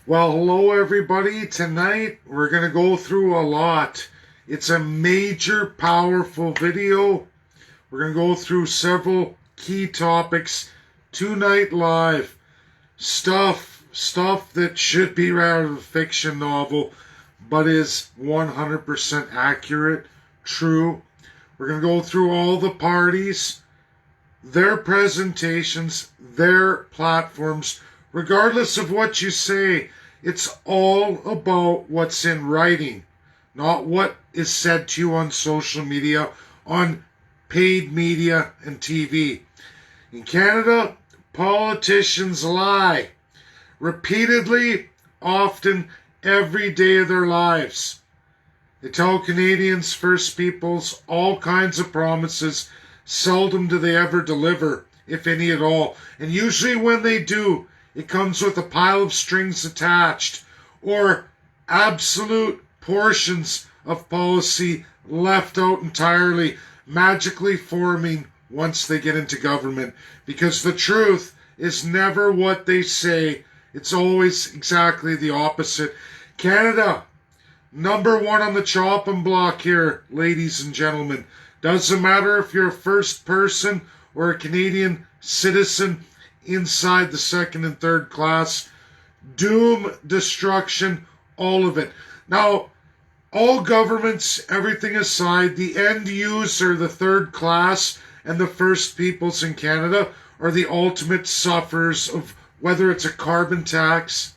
Well, hello everybody. Tonight we're going to go through a lot. It's a major, powerful video. We're going to go through several key topics tonight live. Stuff that should be out of a fiction novel, but is 100% accurate, true. We're going to go through all the parties, their presentations, their platforms. Regardless of what you say, it's all about what's in writing, not what is said to you on social media, on paid media and TV. In Canada, politicians lie repeatedly, often, every day of their lives. They tell Canadians, First Peoples, all kinds of promises. Seldom do they ever deliver, if any at all. And usually when they do, it comes with a pile of strings attached, or absolute portions of policy left out entirely, magically forming once they get into government. Because the truth is never what they say, it's always exactly the opposite. Canada, number one on the chopping block here, ladies and gentlemen. Doesn't matter if you're a first person or a Canadian citizen inside the second and third class. Doom, destruction, all of it. Now, all governments, everything aside, the end user, the third class, and the First Peoples in Canada are the ultimate sufferers of whether it's a carbon tax,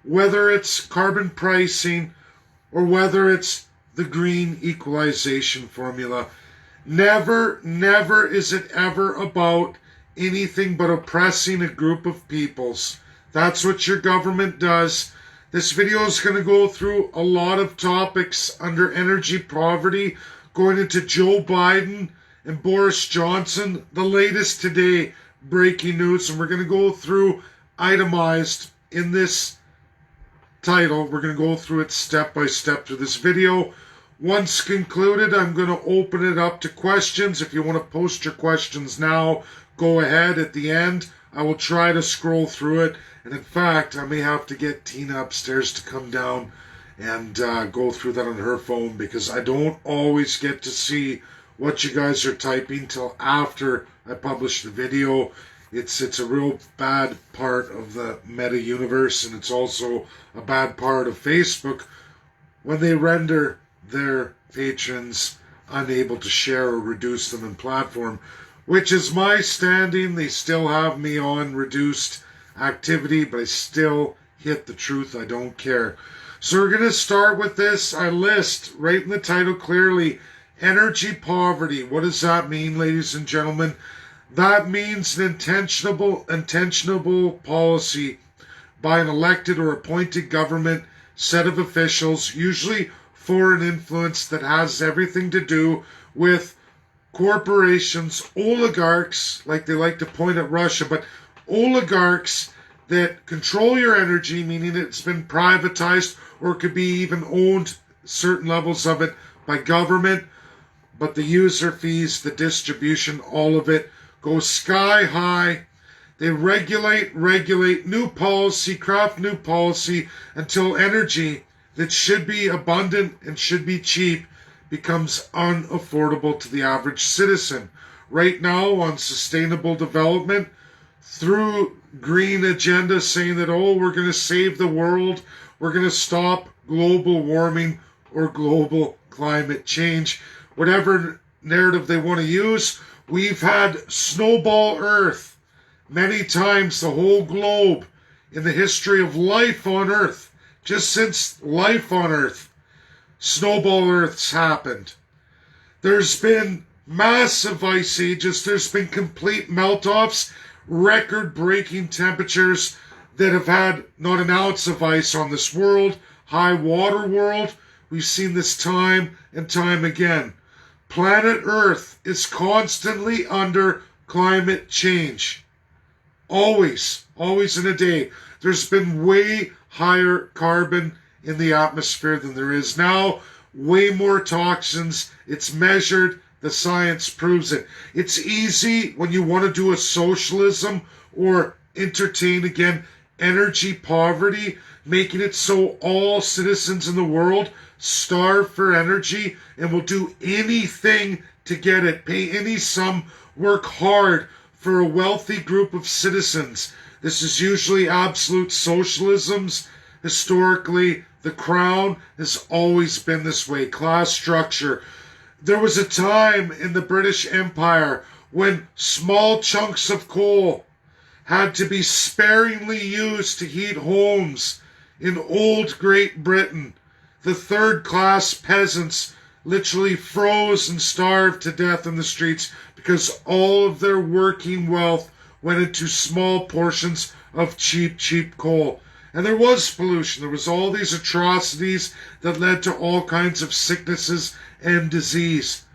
whether it's carbon pricing, or whether it's the green equalization formula. Never is it ever about anything but oppressing a group of peoples. That's what your government does. This video is going to go through a lot of topics under energy poverty, going into Joe Biden and Boris Johnson, the latest today, breaking news, and we're going to go through itemized in this title. We're going to go through it step by step through this video. Once concluded, I'm going to open it up to questions. If you want to post your questions now, go ahead. At the end, I will try to scroll through it. And in fact, I may have to get Tina upstairs to come down and go through that on her phone, because I don't always get to see what you guys are typing till after I publish the video. It's a real bad part of the meta universe, and it's also a bad part of Facebook when they render their patrons unable to share or reduce them in platform, which is my standing. They still have me on reduced activity, but I still hit the truth. I don't care. So we're going to start with this. I list right in the title clearly energy poverty. What does that mean, ladies and gentlemen? That means an intentionable policy by an elected or appointed government set of officials, usually foreign influence, that has everything to do with corporations, oligarchs, like they like to point at Russia, but oligarchs that control your energy, meaning it's been privatized or could be even owned, certain levels of it, by government. But the user fees, the distribution, all of it goes sky high. They regulate new policy, craft new policy until energy that should be abundant and should be cheap becomes unaffordable to the average citizen. Right now, on sustainable development, through green agenda saying that, oh, we're going to save the world, we're going to stop global warming or global climate change, whatever narrative they want to use. We've had snowball Earth many times, the whole globe, in the history of life on Earth. Just since life on Earth, snowball Earths happened. There's been massive ice ages. There's been complete melt-offs, record-breaking temperatures that have had not an ounce of ice on this world. High water world. We've seen this time and time again. Planet Earth is constantly under climate change. Always in a day. There's been way higher carbon in the atmosphere than there is now. Way more toxins. It's measured. The science proves it. It's easy when you want to do a socialism or entertain, again, energy poverty, making it so all citizens in the world starve for energy and will do anything to get it, pay any sum, work hard for a wealthy group of citizens. This is usually absolute socialisms. Historically, the crown has always been this way. Class structure. There was a time in the British Empire when small chunks of coal had to be sparingly used to heat homes in old Great Britain. The third-class peasants literally froze and starved to death in the streets because all of their working wealth went into small portions of cheap coal. And there was pollution. There was all these atrocities that led to all kinds of sicknesses and disease.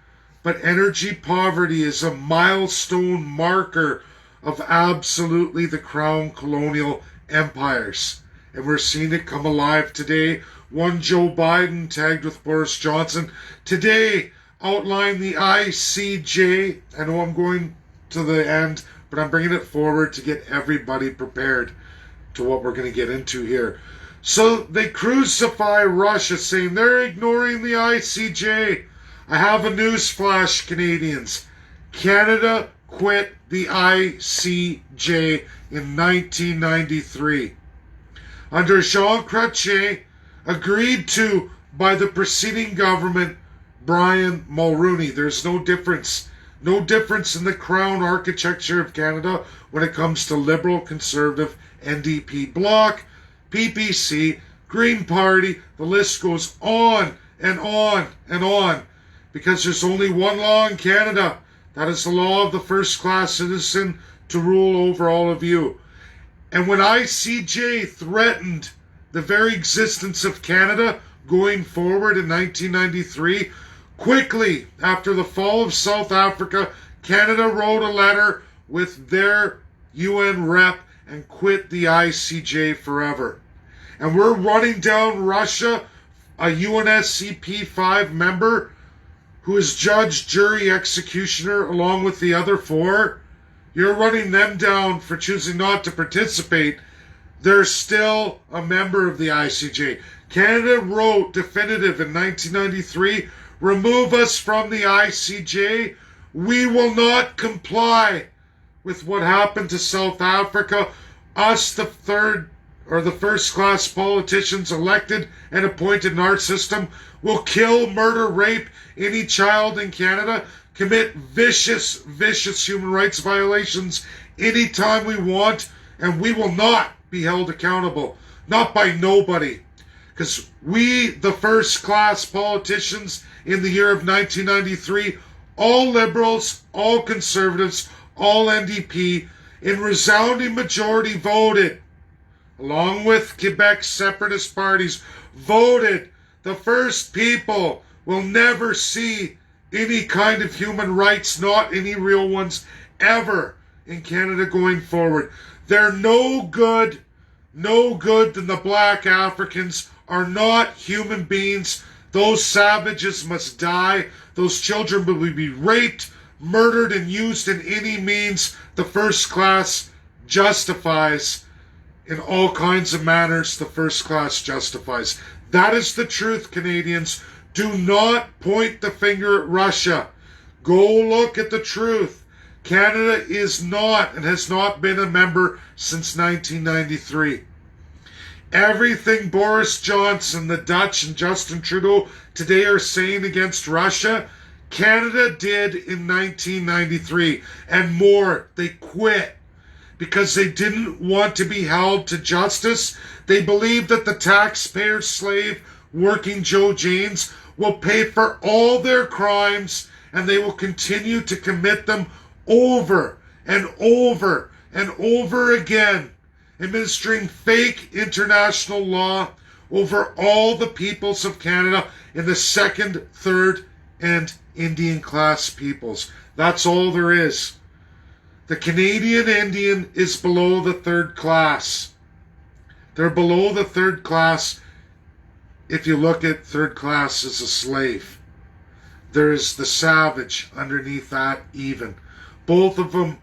But energy poverty is a milestone marker of absolutely the crown colonial empires. And we're seeing it come alive today. One Joe Biden tagged with Boris Johnson today outlined the ICJ. I know I'm going to the end, but I'm bringing it forward to get everybody prepared to what we're going to get into here. So they crucify Russia, saying they're ignoring the ICJ. I have a news flash, Canadians. Canada quit the ICJ in 1993. Under Jean Chrétien, agreed to by the preceding government, Brian Mulroney. There's no difference. No difference in the crown architecture of Canada when it comes to Liberal, Conservative, NDP bloc, PPC, Green Party. The list goes on and on and on. Because there's only one law in Canada. That is the law of the first-class citizen to rule over all of you. And when ICJ threatened the very existence of Canada going forward in 1993, quickly after the fall of South Africa, Canada wrote a letter with their UN rep and quit the ICJ forever. And we're running down Russia, a UNSCP 5 member, who is judge, jury, executioner, along with the other 4. You're running them down for choosing not to participate. They're still a member of the ICJ. Canada wrote definitive in 1993, remove us from the ICJ. We will not comply with what happened to South Africa. Us, the first-class politicians elected and appointed in our system, will kill, murder, rape any child in Canada, commit vicious human rights violations anytime we want, and we will not be held accountable. Not by nobody. Because we, the first-class politicians in the year of 1993, all Liberals, all Conservatives, all NDP, in resounding majority voted, along with Quebec's separatist parties, voted the First People will never see any kind of human rights, not any real ones, ever in Canada going forward. They're no good than the black Africans are not human beings. Those savages must die. Those children will be raped, murdered, and used in any means the first class justifies. In all kinds of manners, the first class justifies. That is the truth, Canadians. Do not point the finger at Russia. Go look at the truth. Canada is not and has not been a member since 1993. Everything Boris Johnson, the Dutch, and Justin Trudeau today are saying against Russia, Canada did in 1993 and more. They quit because they didn't want to be held to justice. They believe that the taxpayer slave working Joe Janes will pay for all their crimes, and they will continue to commit them over and over and over again, administering fake international law over all the peoples of Canada in the second, third, and Indian class peoples. That's all there is. The Canadian Indian is below the third class. They're below the third class if you look at third class as a slave. There is the savage underneath that even. Both of them,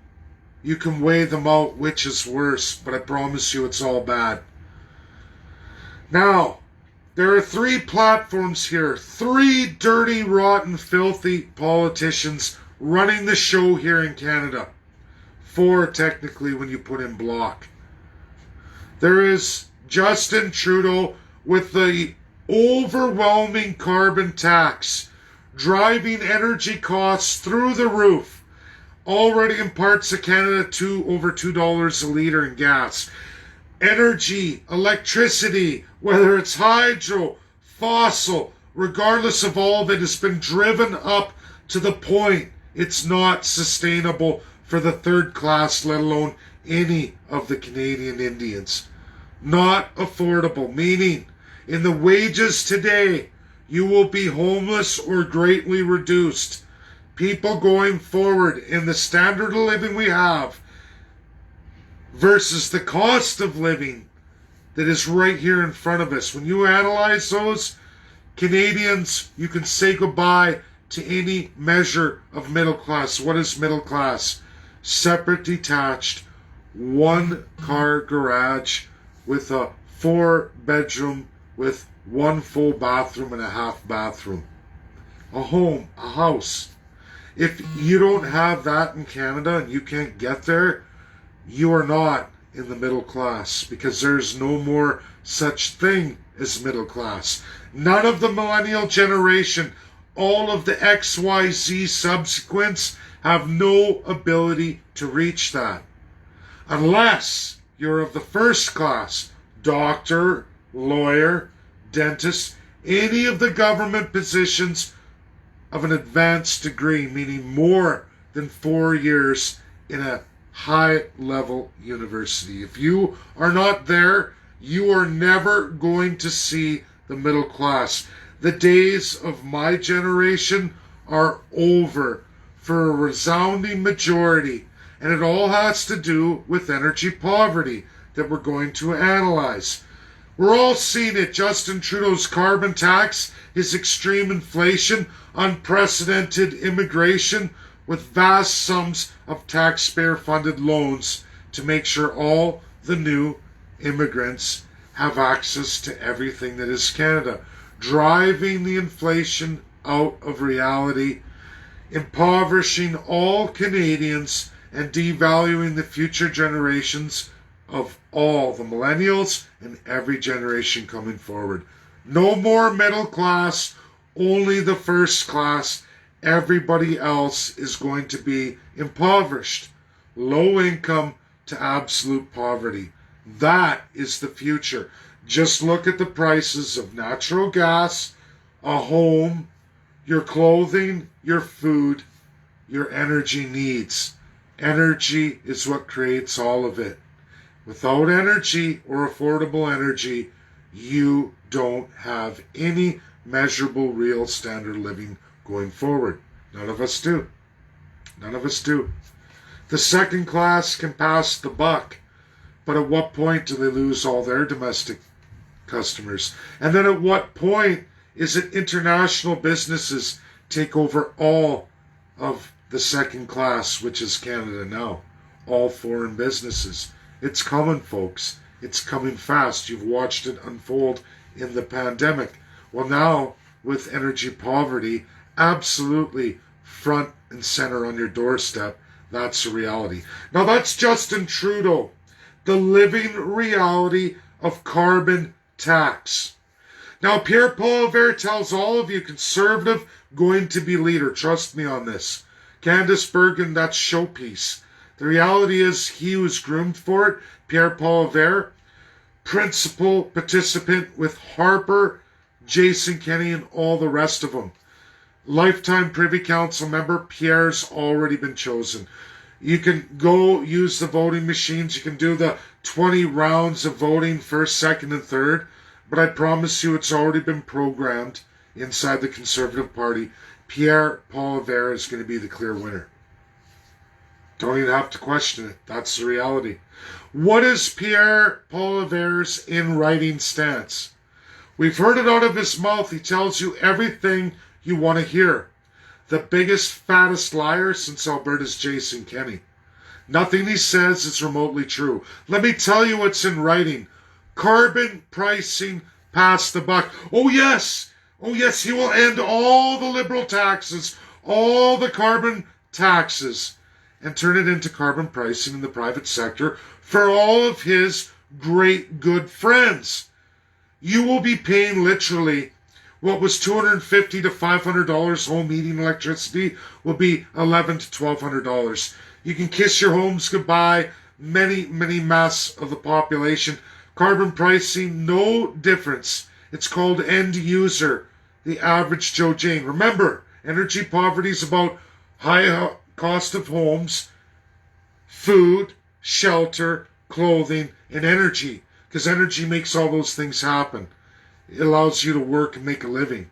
you can weigh them out which is worse, but I promise you it's all bad. Now, there are three platforms here. Three dirty, rotten, filthy politicians running the show here in Canada. Four, technically, when you put in Bloc. There is Justin Trudeau with the overwhelming carbon tax, driving energy costs through the roof. Already in parts of Canada, over $2 a litre in gas. Energy, electricity, whether it's hydro, fossil, regardless of all of it, has been driven up to the point it's not sustainable for the third class, let alone any of the Canadian Indians. Not affordable, meaning in the wages today, you will be homeless or greatly reduced. People going forward in the standard of living we have versus the cost of living that is right here in front of us. When you analyze those, Canadians, you can say goodbye to any measure of middle class. What is middle class? Separate, detached, one-car garage with a 4-bedroom with one full bathroom and a half bathroom. A home, a house. If you don't have that in Canada and you can't get there, you are not in the middle class, because there's no more such thing as middle class. None of the millennial generation, all of the XYZ subsequents, have no ability to reach that. Unless you're of the first class, doctor, lawyer, dentist, any of the government positions of an advanced degree, meaning more than 4 years in a high-level university. If you are not there, you are never going to see the middle class. The days of my generation are over for a resounding majority, and it all has to do with energy poverty that we're going to analyze. We're all seeing it. Justin Trudeau's carbon tax, his extreme inflation, unprecedented immigration, with vast sums of taxpayer-funded loans to make sure all the new immigrants have access to everything that is Canada, driving the inflation out of reality, impoverishing all Canadians, and devaluing the future generations of all the millennials and every generation coming forward. No more middle class, only the first class. Everybody else is going to be impoverished. Low income to absolute poverty. That is the future. Just look at the prices of natural gas, a home, your clothing, your food, your energy needs. Energy is what creates all of it. Without energy or affordable energy, you don't have any measurable real standard of living going forward. None of us do. None of us do. The second class can pass the buck, but at what point do they lose all their domestic customers? And then at what point is it international businesses take over all of the second class, which is Canada now? All foreign businesses. It's coming, folks. It's coming fast. You've watched it unfold in the pandemic. Well, now, with energy poverty absolutely front and center on your doorstep, that's a reality. Now, that's Justin Trudeau, the living reality of carbon tax. Now, Pierre Poilievre tells all of you, conservative, going to be leader. Trust me on this. Candice Bergen, that's showpiece. The reality is he was groomed for it. Pierre Poilievre, principal participant with Harper, Jason Kenney, and all the rest of them. Lifetime Privy Council member. Pierre's already been chosen. You can go use the voting machines. You can do the 20 rounds of voting, first, second, and third. But I promise you it's already been programmed inside the Conservative Party. Pierre Poilievre is going to be the clear winner. Don't even have to question it. That's the reality. What is Pierre Poilievre's in-writing stance? We've heard it out of his mouth. He tells you everything you want to hear. The biggest, fattest liar since Alberta's Jason Kenney. Nothing he says is remotely true. Let me tell you what's in writing. Carbon pricing pass the buck. Oh yes, he will end all the liberal taxes, all the carbon taxes, and turn it into carbon pricing in the private sector for all of his great good friends. You will be paying literally what was $250 to $500 home heating electricity will be $1,100 to $1,200. You can kiss your homes goodbye. Many mass of the population. Carbon pricing, no difference. It's called end user, the average Joe Jane. Remember, energy poverty is about high cost of homes, food, shelter, clothing, and energy. Because energy makes all those things happen. It allows you to work and make a living.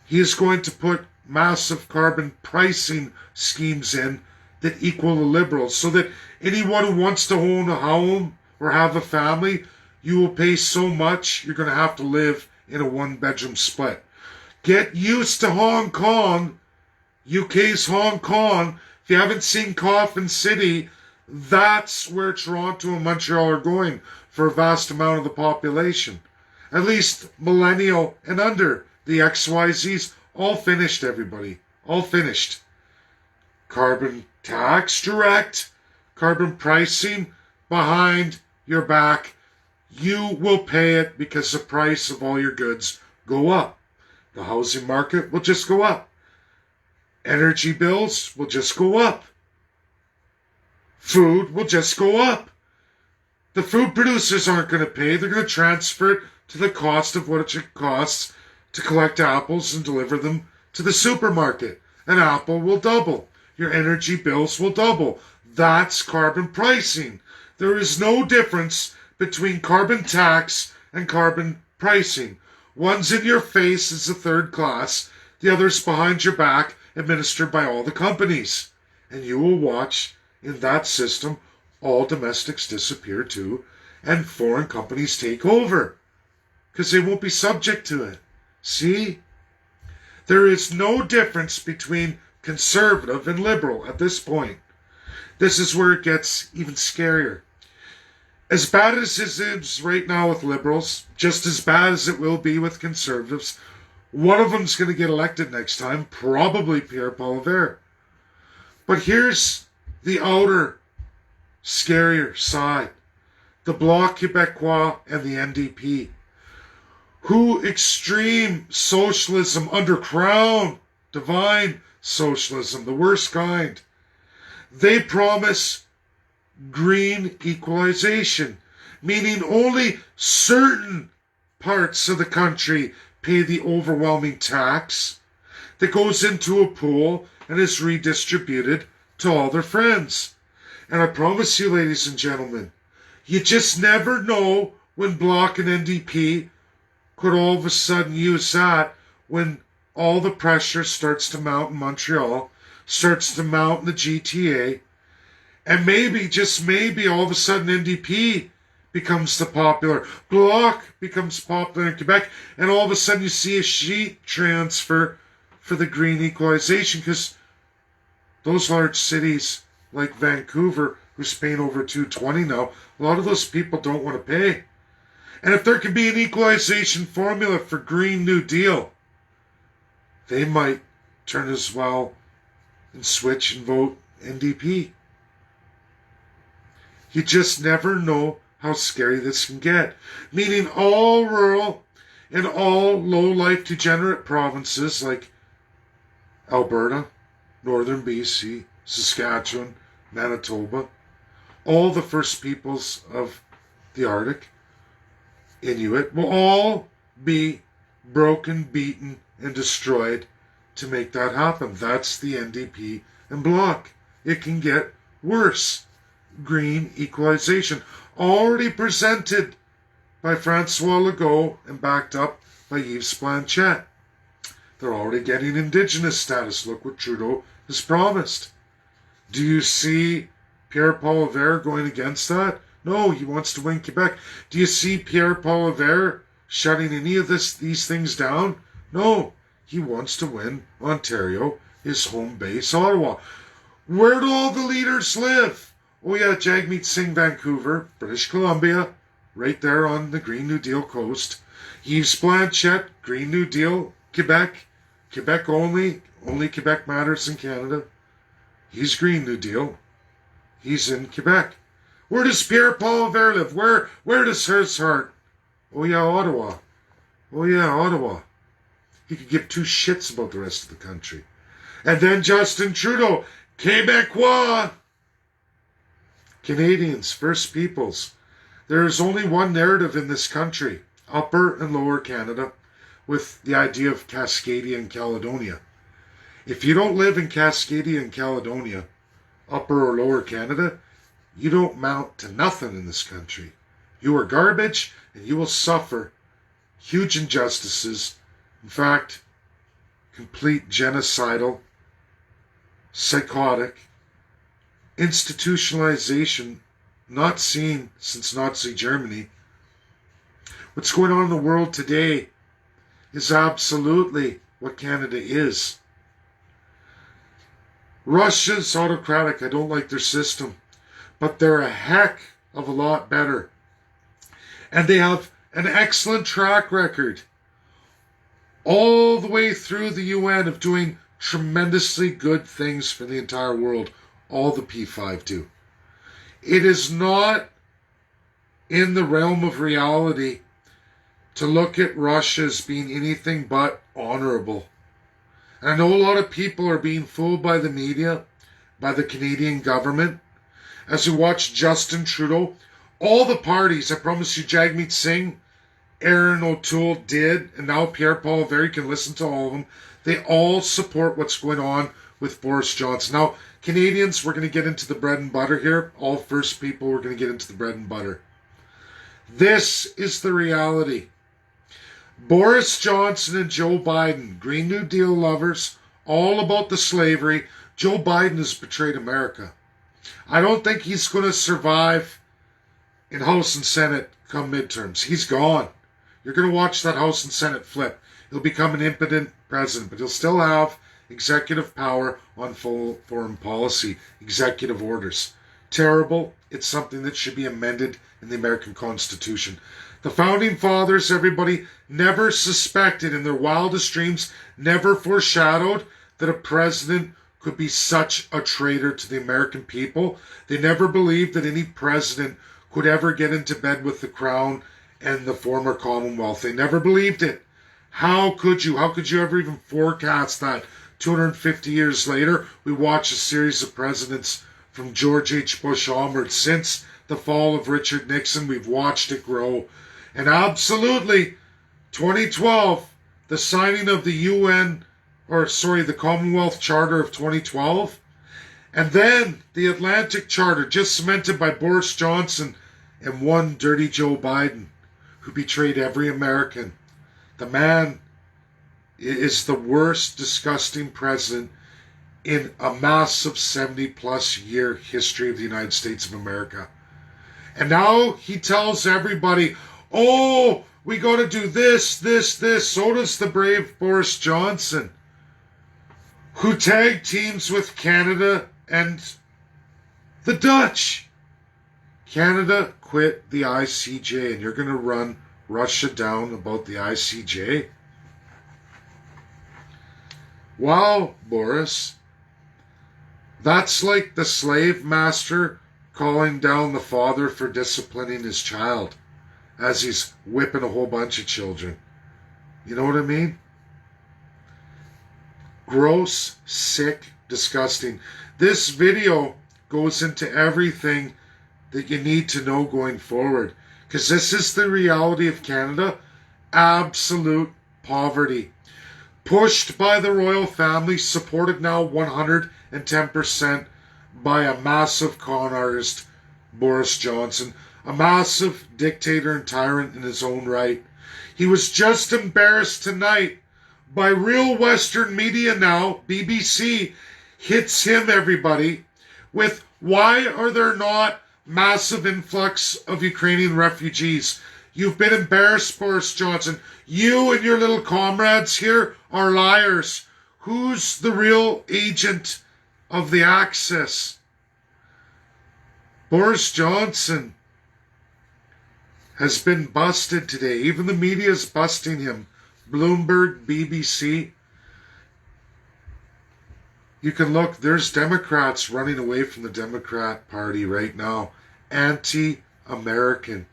He is going to put massive carbon pricing schemes in that equal the liberals, so that anyone who wants to own a home or have a family, you will pay so much you're going to have to live in a one-bedroom split. Get used to Hong Kong. UK's Hong Kong. If you haven't seen Coffin City, that's where Toronto and Montreal are going for a vast amount of the population. At least millennial and under. The XYZs, all finished, everybody. All finished. Carbon tax direct, carbon pricing behind your back. You will pay it because the price of all your goods go up. The housing market will just go up. Energy bills will just go up. Food will just go up. The food producers aren't going to pay. They're going to transfer it to the cost of what it costs to collect apples and deliver them to the supermarket. An apple will double. Your energy bills will double. That's carbon pricing. There is no difference between carbon tax and carbon pricing. One's in your face as a third class. The other's behind your back, administered by all the companies. And you will watch in that system all domestics disappear too, and foreign companies take over. Because they won't be subject to it. See? There is no difference between conservative and liberal at this point. This is where it gets even scarier. As bad as it is right now with liberals, just as bad as it will be with conservatives, one of them's going to get elected next time, probably Pierre Poilievre. But here's the outer, scarier side. The Bloc Québécois and the NDP, who extreme socialism under crown, divine socialism, the worst kind. They promise green equalization, meaning only certain parts of the country pay the overwhelming tax that goes into a pool and is redistributed to all their friends. And I promise you, ladies and gentlemen, you just never know when Bloc and NDP could all of a sudden use that when all the pressure starts to mount in Montreal, starts to mount in the GTA, and maybe, just maybe, all of a sudden NDP becomes the popular, Bloc becomes popular in Quebec, and all of a sudden you see a sheet transfer for the green equalization, because those large cities like Vancouver, who's paying over $220 now, a lot of those people don't want to pay. And if there can be an equalization formula for Green New Deal, they might turn as well and switch and vote NDP. You just never know how scary this can get. Meaning all rural and all low-life degenerate provinces like Alberta, Northern BC, Saskatchewan, Manitoba, all the First Peoples of the Arctic, Inuit, will all be broken, beaten, and destroyed to make that happen. That's the NDP and Bloc. It can get worse. Green equalization, already presented by Francois Legault and backed up by Yves Blanchet. They're already getting Indigenous status. Look what Trudeau has promised. Do you see Pierre Poilievre going against that? No, he wants to win Quebec. Do you see Pierre Poilievre shutting any of these things down? No, he wants to win Ontario, his home base, Ottawa. Where do all the leaders live? Oh yeah, Jagmeet Singh, Vancouver, British Columbia, right there on the Green New Deal coast. Yves Blanchette, Green New Deal, Quebec. Quebec only. Only Quebec matters in Canada. He's Green New Deal. He's in Quebec. Where does Pierre Poilievre live? Where does his heart? Oh yeah, Ottawa. Oh yeah, Ottawa. He could give two shits about the rest of the country. And then Justin Trudeau, Quebecois. Canadians, First Peoples. There is only one narrative in this country, Upper and Lower Canada, with the idea of Cascadia and Caledonia. If you don't live in Cascadia and Caledonia, Upper or Lower Canada, you don't mount to nothing in this country. You are garbage, and you will suffer huge injustices. In fact, complete genocidal, psychotic, institutionalization not seen since Nazi Germany. What's going on in the world today is absolutely what Canada is. Russia's autocratic. I don't like their system, but they're a heck of a lot better. And they have an excellent track record all the way through the UN of doing tremendously good things for the entire world. All the P5 do. It is not in the realm of reality to look at Russia as being anything but honorable. And I know a lot of people are being fooled by the media, by the Canadian government. As we watch Justin Trudeau, all the parties, I promise you, Jagmeet Singh, Aaron O'Toole did, and now Pierre Poilievre, you can listen to all of them. They all support what's going on with Boris Johnson. Now, Canadians, we're going to get into the bread and butter here. All First People, we're going to get into the bread and butter. This is the reality. Boris Johnson and Joe Biden, Green New Deal lovers, all about the slavery. Joe Biden has betrayed America. I don't think he's going to survive in House and Senate come midterms. He's gone. You're going to watch that House and Senate flip. He'll become an impotent president, but he'll still have executive power on full foreign policy, executive orders. Terrible. It's something that should be amended in the American Constitution. The Founding Fathers, everybody, never suspected in their wildest dreams, never foreshadowed that a president could be such a traitor to the American people. They never believed that any president could ever get into bed with the Crown and the former Commonwealth. They never believed it. How could you? How could you ever even forecast that? 250 years later, we watch a series of presidents from George H. Bush onward. Since the fall of Richard Nixon, we've watched it grow. And absolutely, 2012, the signing of the Commonwealth Charter of 2012, and then the Atlantic Charter, just cemented by Boris Johnson and one dirty Joe Biden, who betrayed every American. The man is the worst, disgusting president in a massive 70-plus year history of the United States of America. And now he tells everybody, oh, we got to do this. So does the brave Boris Johnson, who tag teams with Canada and the Dutch. Canada quit the ICJ, and you're going to run Russia down about the ICJ? Wow, Boris. That's like the slave master calling down the father for disciplining his child as he's whipping a whole bunch of children. You know what I mean? Gross, sick, disgusting. This video goes into everything that you need to know going forward, because this is the reality of Canada. Absolute poverty. Pushed by the royal family, supported now 110% by a massive con artist, Boris Johnson, a massive dictator and tyrant in his own right. He was just embarrassed tonight by real Western media now, BBC, hits him, everybody, with why are there not massive influx of Ukrainian refugees? You've been embarrassed, Boris Johnson. You and your little comrades here are liars. Who's the real agent of the Axis? Boris Johnson has been busted today. Even the media is busting him. Bloomberg, BBC. You can look, there's Democrats running away from the Democrat Party right now. Anti-American.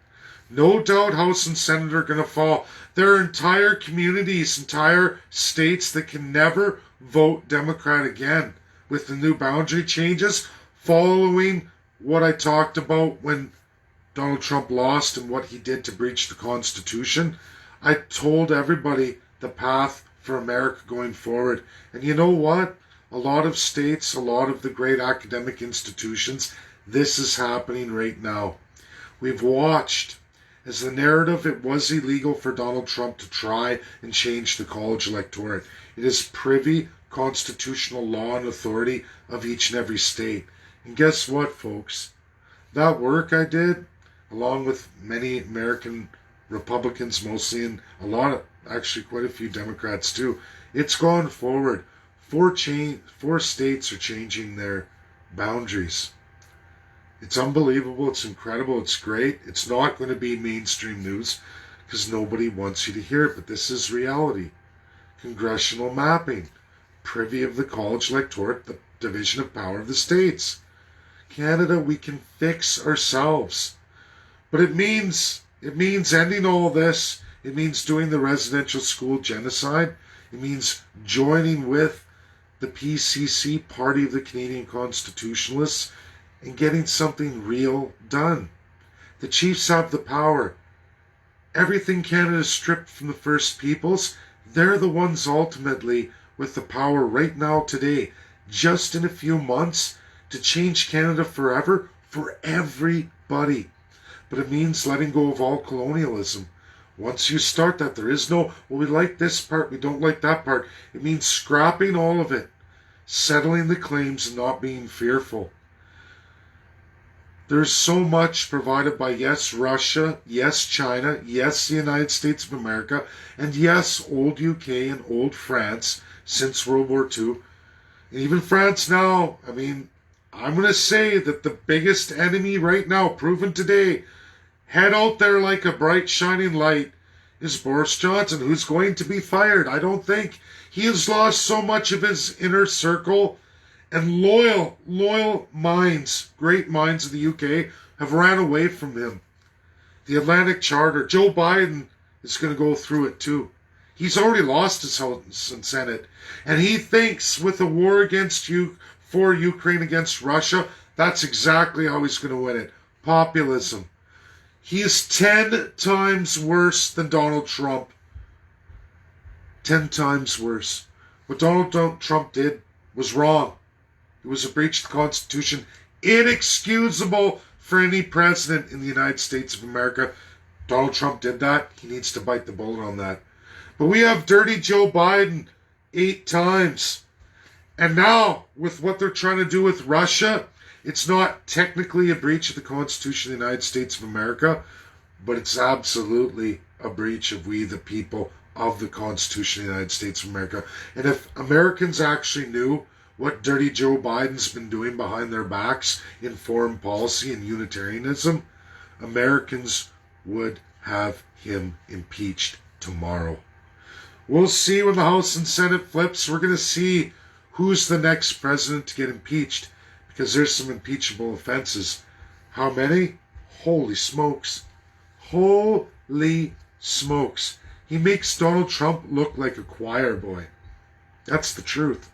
No doubt House and Senate are going to fall. There are entire communities, entire states that can never vote Democrat again with the new boundary changes following what I talked about when Donald Trump lost and what he did to breach the Constitution. I told everybody the path for America going forward. And you know what? A lot of states, a lot of the great academic institutions, this is happening right now. We've watched as the narrative, it was illegal for Donald Trump to try and change the college electorate. It is privy constitutional law and authority of each and every state. And guess what, folks? That work I did, along with many American Republicans mostly, and a lot of, actually quite a few Democrats too, it's gone forward. Four states are changing their boundaries. It's unbelievable, it's incredible, it's great. It's not going to be mainstream news because nobody wants you to hear it, but this is reality. Congressional mapping, privy of the college electorate, the division of power of the states. Canada, we can fix ourselves. But it means ending all this. It means doing the residential school genocide. It means joining with the PCC, Party of the Canadian Constitutionalists, and getting something real done. The chiefs have the power. Everything Canada stripped from the First Peoples, they're the ones ultimately with the power right now today, just in a few months, to change Canada forever for everybody. But it means letting go of all colonialism. Once you start that, there is no, well, we like this part, we don't like that part. It means scrapping all of it, settling the claims and not being fearful. There's so much provided by, yes, Russia, yes, China, yes, the United States of America, and yes, old UK and old France since World War II. And even France now, I mean, I'm going to say that the biggest enemy right now, proven today, head out there like a bright shining light, is Boris Johnson, who's going to be fired. I don't think he has lost so much of his inner circle, and loyal minds, great minds of the UK, have ran away from him. The Atlantic Charter, Joe Biden is going to go through it too. He's already lost his House and Senate, and he thinks with a war for Ukraine against Russia, that's exactly how he's going to win it. Populism. He is 10 times worse than Donald Trump. 10 times worse. What Donald Trump did was wrong. It was a breach of the Constitution, inexcusable for any president in the United States of America. Donald Trump did that. He needs to bite the bullet on that. But we have dirty Joe Biden 8 times. And now, with what they're trying to do with Russia, it's not technically a breach of the Constitution of the United States of America, but it's absolutely a breach of we the people of the Constitution of the United States of America. And if Americans actually knew what dirty Joe Biden's been doing behind their backs in foreign policy and Unitarianism, Americans would have him impeached tomorrow. We'll see when the House and Senate flips. We're going to see who's the next president to get impeached, because there's some impeachable offenses. How many? Holy smokes. Holy smokes. He makes Donald Trump look like a choir boy. That's the truth.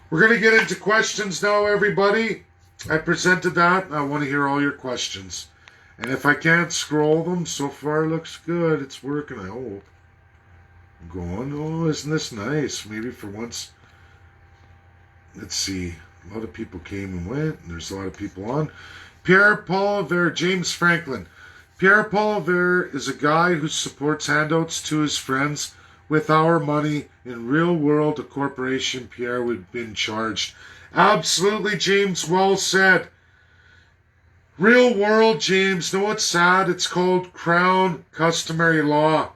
We're going to get into questions now, everybody. I presented that. I want to hear all your questions. And if I can't scroll them, so far looks good. It's working, I hope. I'm going, oh, isn't this nice? Maybe for once. Let's see. A lot of people came and went, and there's a lot of people on. Pierre Poilievre, James Franklin. Pierre Poilievre is a guy who supports handouts to his friends with our money. In real world, a corporation, Pierre would have been charged. Absolutely, James, well said. Real world, James, know what's sad? It's called Crown Customary Law.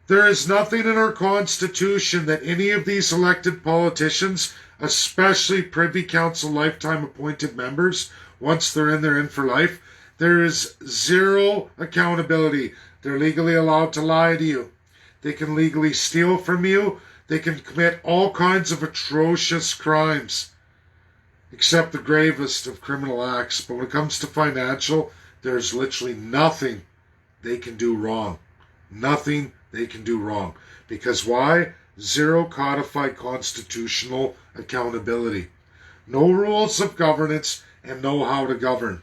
There is nothing in our Constitution that any of these elected politicians, especially Privy Council lifetime appointed members, once they're in for life, There is zero accountability. They're legally allowed to lie to you. They can legally steal from you. They can commit all kinds of atrocious crimes, except the gravest of criminal acts. But when it comes to financial, there's literally nothing they can do wrong. Nothing they can do wrong. Because why? Zero codified constitutional accountability. No rules of governance and know how to govern.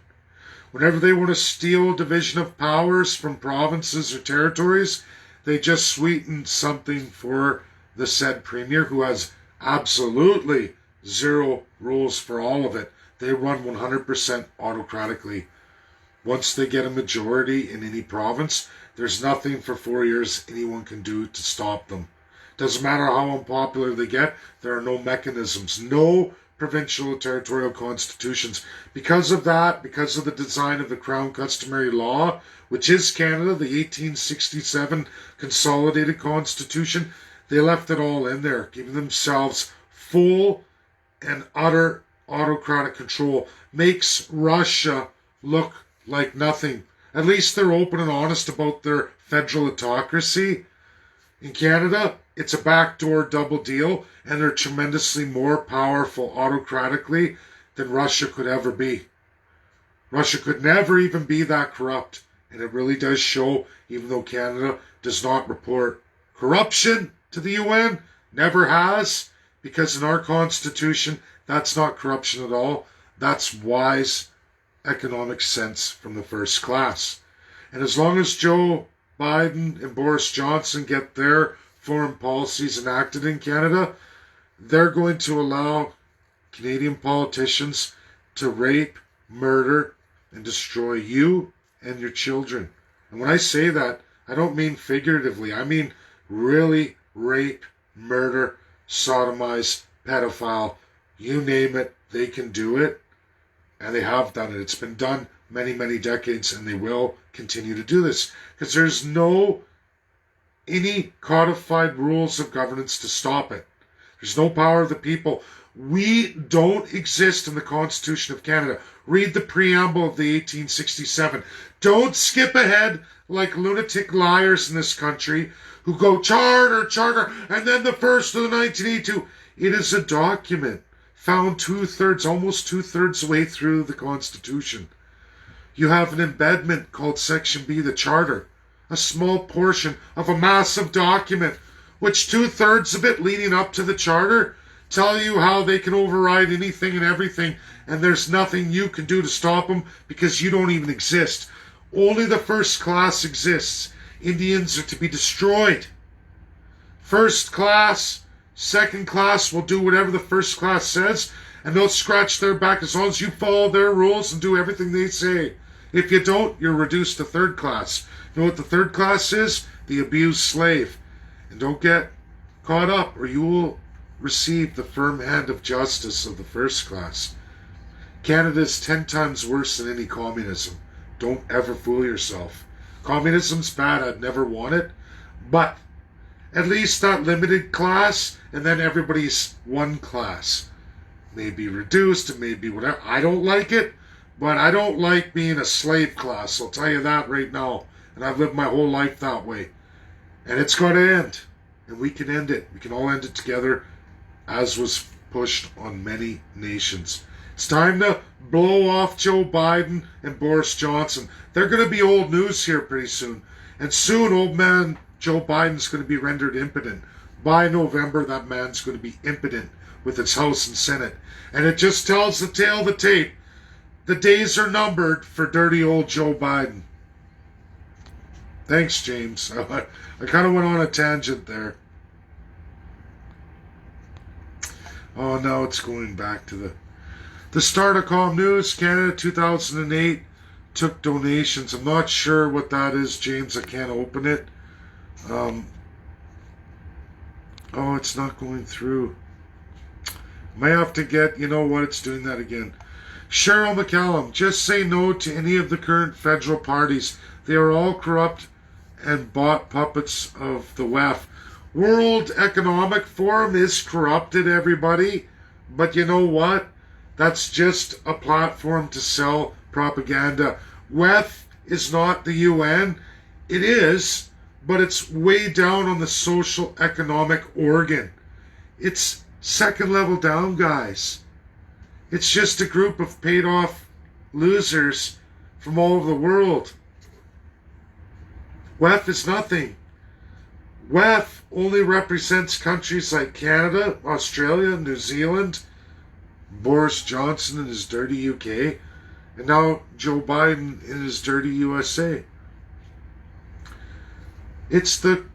Whenever they want to steal division of powers from provinces or territories, they just sweeten something for the said premier, who has absolutely zero rules for all of it. They run 100% autocratically. Once they get a majority in any province, there's nothing for 4 years anyone can do to stop them. Doesn't matter how unpopular they get, there are no mechanisms, no provincial or territorial constitutions. Because of that, because of the design of the Crown Customary Law, which is Canada, the 1867 Consolidated Constitution, they left it all in there, giving themselves full and utter autocratic control. Makes Russia look like nothing. At least they're open and honest about their federal autocracy. In Canada, it's a backdoor double deal, and they're tremendously more powerful autocratically than Russia could ever be. Russia could never even be that corrupt, and it really does show, even though Canada does not report corruption to the UN, never has, because in our Constitution, that's not corruption at all. That's wise economic sense from the first class. And as long as Joe Biden and Boris Johnson get their foreign policies enacted in Canada, they're going to allow Canadian politicians to rape, murder, and destroy you and your children. And when I say that, I don't mean figuratively. I mean really rape, murder, sodomize, pedophile, you name it, they can do it. And they have done it. It's been done many, many decades, and they will continue to do this. Because there's any codified rules of governance to stop it. There's no power of the people. We don't exist in the Constitution of Canada. Read the preamble of the 1867. Don't skip ahead like lunatic liars in this country who go charter, charter, and then the first of the 1982. It is a document found almost two-thirds the way through the Constitution. You have an embedment called Section B, the Charter, a small portion of a massive document, which two-thirds of it leading up to the Charter tell you how they can override anything and everything, and there's nothing you can do to stop them because you don't even exist. Only the first class exists. Indians are to be destroyed. First class, second class will do whatever the first class says, and they'll scratch their back as long as you follow their rules and do everything they say. If you don't, you're reduced to third class. You know what the third class is? The abused slave. And don't get caught up, or you will receive the firm hand of justice of the first class. Canada is 10 times worse than any communism. Don't ever fool yourself. Communism's bad. I'd never want it. But at least that limited class, and then everybody's one class. Maybe reduced, it may be whatever. I don't like it, but I don't like being a slave class. I'll tell you that right now. And I've lived my whole life that way. And it's got to end. And we can end it. We can all end it together, as was pushed on many nations. It's time to blow off Joe Biden and Boris Johnson. They're going to be old news here pretty soon. And soon, old man Joe Biden's going to be rendered impotent. By November, that man's going to be impotent with its House and Senate. And it just tells the tale of the tape. The days are numbered for dirty old Joe Biden. Thanks, James. I kind of went on a tangent there. Oh, now it's going back to the start of Com News. Canada 2008 took donations. I'm not sure what that is, James. I can't open it. Oh, it's not going through. May have to get, you know what, it's doing that again. Cheryl McCallum, just say no to any of the current federal parties. They are all corrupt and bought puppets of the WEF. World Economic Forum is corrupted, everybody. But you know what? That's just a platform to sell propaganda. WEF is not the UN. It is, but it's way down on the social economic organ. It's second level down, guys. It's just a group of paid off losers from all over the world. WEF is nothing. WEF only represents countries like Canada, Australia, New Zealand, Boris Johnson and his dirty UK, and now Joe Biden in his dirty USA. It's the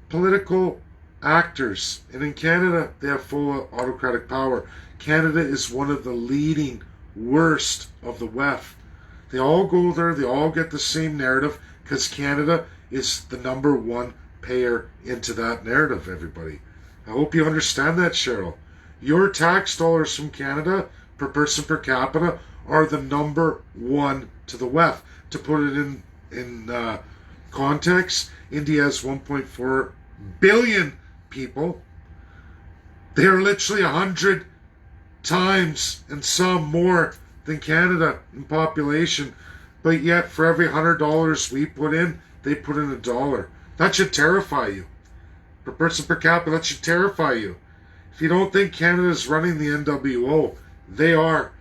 political actors, and in Canada they have full autocratic power. Canada is one of the leading worst of the WEF. They all go there, they all get the same narrative, because Canada is the number one payer into that narrative, everybody. I hope you understand that, Cheryl. Your tax dollars from Canada per person per capita are the number one to the WEF. To put it in context, India has 1.4 billion people. They are literally 100 times and some more than Canada in population. But yet, for every $100 we put in, they put in $1. That should terrify you. Per person per capita, that should terrify you. If you don't think Canada is running the NWO, they are.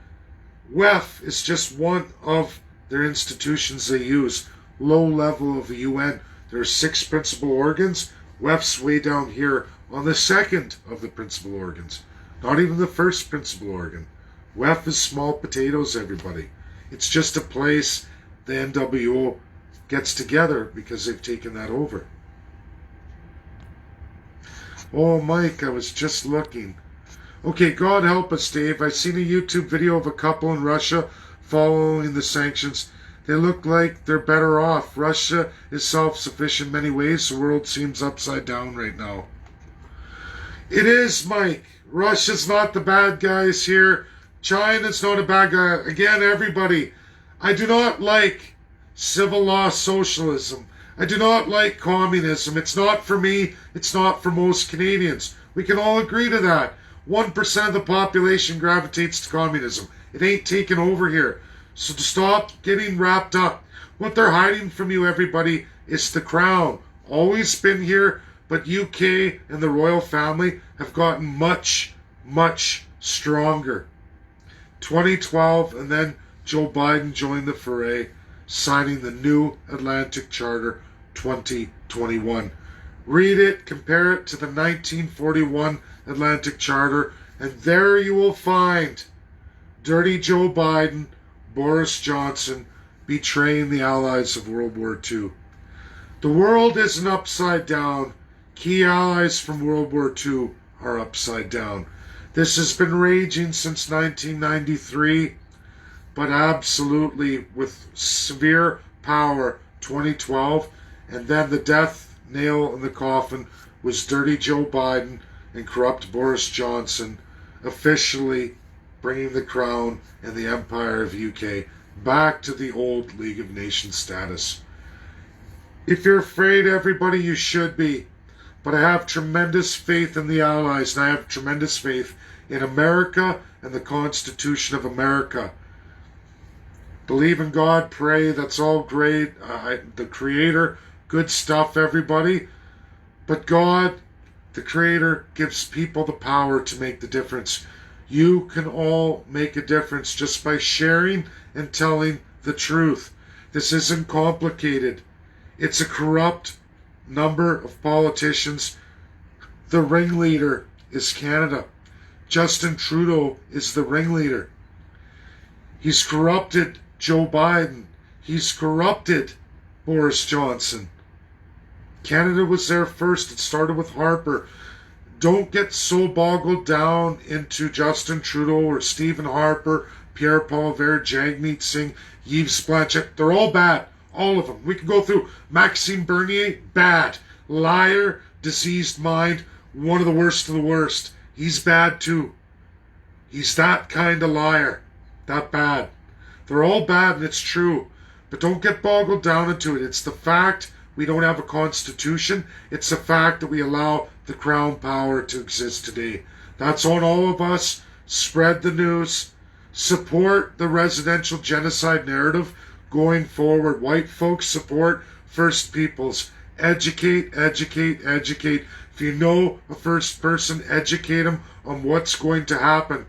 WEF is just one of their institutions they use. Low level of the UN. There are 6 principal organs. WEF's way down here on the second of the principal organs. Not even the first principal organ. WEF is small potatoes, everybody. It's just a place the NWO gets together because they've taken that over. Oh, Mike, I was just looking. Okay, God help us, Dave. I seen a YouTube video of a couple in Russia following the sanctions. They look like they're better off. Russia is self-sufficient in many ways. The world seems upside down right now. It is, Mike. Russia's not the bad guys here. China's not a bad guy. Again, everybody, I do not like civil law socialism. I do not like communism. It's not for me. It's not for most Canadians. We can all agree to that. 1% of the population gravitates to communism. It ain't taken over here. So to stop getting wrapped up. What they're hiding from you, everybody, is the crown. Always been here, but UK and the royal family have gotten much, much stronger. 2012, and then Joe Biden joined the fray, signing the new Atlantic Charter 2021. Read it, compare it to the 1941 Atlantic Charter, and there you will find dirty Joe Biden, Boris Johnson, betraying the allies of World War II. The world isn't upside down. Key allies from World War II are upside down. This has been raging since 1993, but absolutely with severe power, 2012, and then the death nail in the coffin was dirty Joe Biden and corrupt Boris Johnson, officially bringing the crown and the empire of UK back to the old League of Nations status. If you're afraid, everybody, you should be. But I have tremendous faith in the Allies, and I have tremendous faith in America and the Constitution of America. Believe in God, pray, that's all great. The Creator, good stuff, everybody. But God, the Creator, gives people the power to make the difference. You can all make a difference just by sharing and telling the truth. This isn't complicated. It's a corrupt number of politicians. The ringleader is Canada. Justin Trudeau is the ringleader. He's corrupted Joe Biden. He's corrupted Boris Johnson. Canada was there first. It started with Harper. Don't get so boggled down into Justin Trudeau or Stephen Harper, Pierre, Jagmeet, Singh, Yves Blanchett. They're all bad. All of them. We can go through. Maxime Bernier, bad. Liar, diseased mind, one of the worst of the worst. He's bad too. He's that kind of liar. That bad. They're all bad and it's true. But don't get boggled down into it. It's the fact we don't have a constitution. It's the fact that we allow the crown power to exist today. That's on all of us. Spread the news. Support the residential genocide narrative. going forward. White folks support First Peoples. Educate, educate, educate. If you know a first person, educate them on what's going to happen.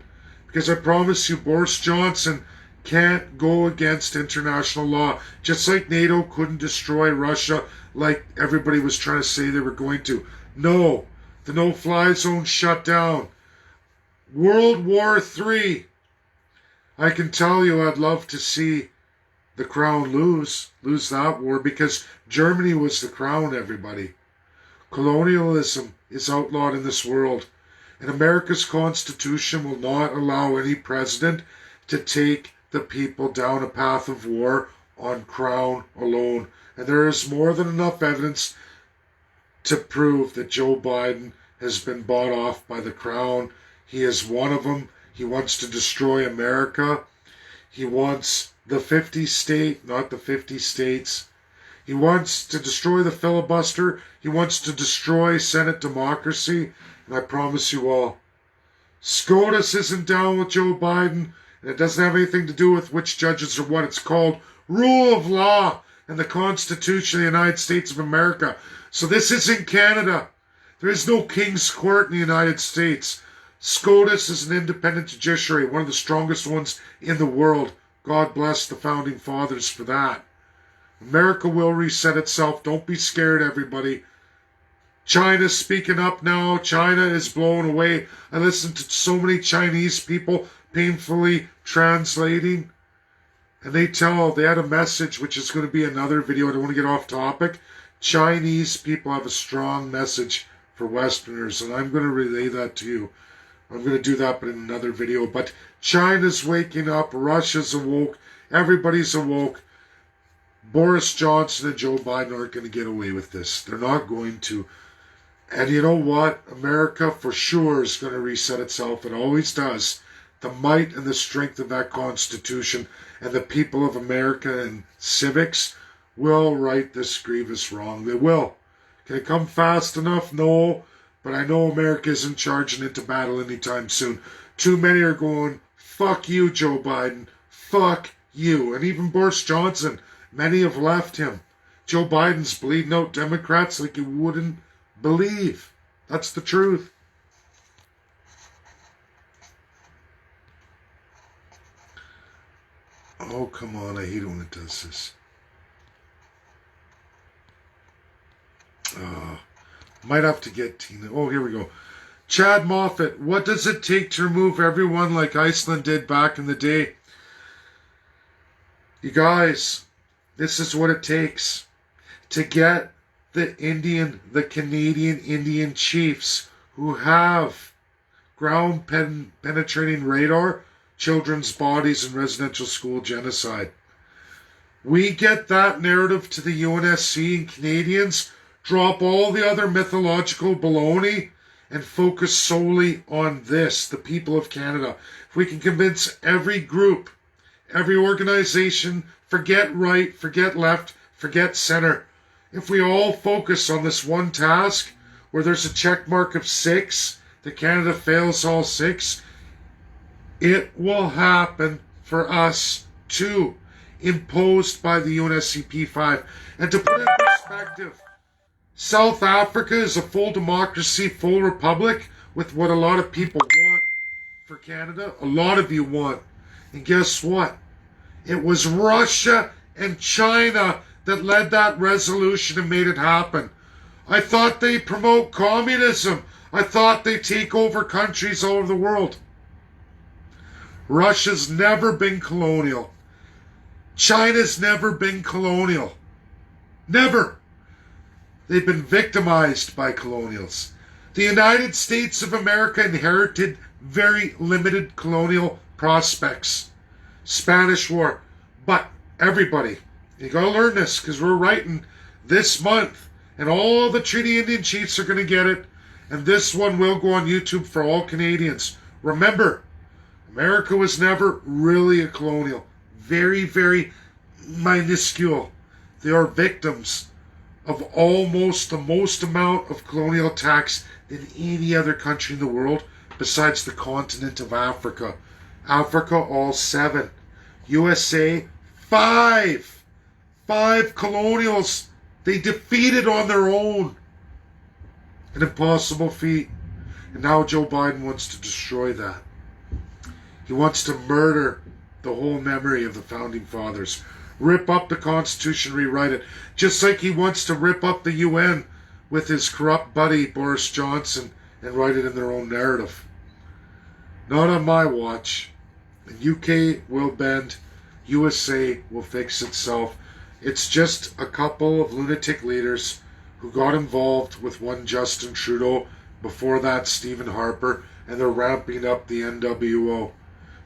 Because I promise you, Boris Johnson can't go against international law. Just like NATO couldn't destroy Russia like everybody was trying to say they were going to. No, the no-fly zone shut down. World War III. I can tell you I'd love to see the crown lose that war, because Germany was the crown, everybody. Colonialism is outlawed in this world, and America's Constitution will not allow any president to take the people down a path of war on crown alone. And there is more than enough evidence to prove that Joe Biden has been bought off by the crown. He is one of them. He wants to destroy America. He wants the 50 state, not the 50 states. He wants to destroy the filibuster. He wants to destroy Senate democracy. And I promise you all, SCOTUS isn't down with Joe Biden, and it doesn't have anything to do with which judges or what. It's called rule of law and the Constitution of the United States of America. So this isn't Canada. There is no King's Court in the United States. SCOTUS is an independent judiciary, one of the strongest ones in the world. God bless the Founding Fathers for that. America will reset itself. Don't be scared, everybody. China's speaking up now. China is blown away. I listened to so many Chinese people painfully translating, and they had a message, which is going to be another video. I don't want to get off topic. Chinese people have a strong message for Westerners, and I'm going to relay that to you. I'm going to do that, but in another video. But China's waking up. Russia's awoke. Everybody's awoke. Boris Johnson and Joe Biden aren't going to get away with this. They're not going to. And you know what? America for sure is going to reset itself. It always does. The might and the strength of that Constitution and the people of America and civics will right this grievous wrong. They will. Can it come fast enough? No. But I know America isn't charging into battle anytime soon. Too many are going, fuck you, Joe Biden. Fuck you. And even Boris Johnson, many have left him. Joe Biden's bleeding out Democrats like you wouldn't believe. That's the truth. Oh, come on. I hate it when it does this. Might have to get Tina. Oh, here we go. Chad Moffat, what does it take to remove everyone like Iceland did back in the day? You guys, this is what it takes to get the Canadian Indian chiefs who have ground penetrating radar, children's bodies, and residential school genocide. We get that narrative to the UNSC and Canadians, drop all the other mythological baloney, and focus solely on this, the people of Canada. If we can convince every group, every organization, forget right, forget left, forget center. If we all focus on this one task, where there's a check mark of 6, that Canada fails all 6, it will happen for us too, imposed by the UNSCP 5. And to put it in perspective, South Africa is a full democracy, full republic, with what a lot of people want for Canada. A lot of you want. And guess what? It was Russia and China that led that resolution and made it happen. I thought they promote communism. I thought they take over countries all over the world. Russia's never been colonial. China's never been colonial. Never. They've been victimized by colonials. The United States of America inherited very limited colonial prospects. Spanish War. But everybody, you gotta learn this, because we're writing this month, and all the Treaty Indian chiefs are gonna get it, and this one will go on YouTube for all Canadians. Remember, America was never really a colonial. Very, very minuscule. They are victims of almost the most amount of colonial attacks than any other country in the world besides the continent of Africa. Africa, all 7. USA, Five colonials they defeated on their own. An impossible feat. And now Joe Biden wants to destroy that. He wants to murder the whole memory of the Founding Fathers. Rip up the Constitution, rewrite it. Just like he wants to rip up the UN with his corrupt buddy Boris Johnson and write it in their own narrative. Not on my watch. The UK will bend. USA will fix itself. It's just a couple of lunatic leaders who got involved with one Justin Trudeau, before that Stephen Harper, and they're ramping up the NWO,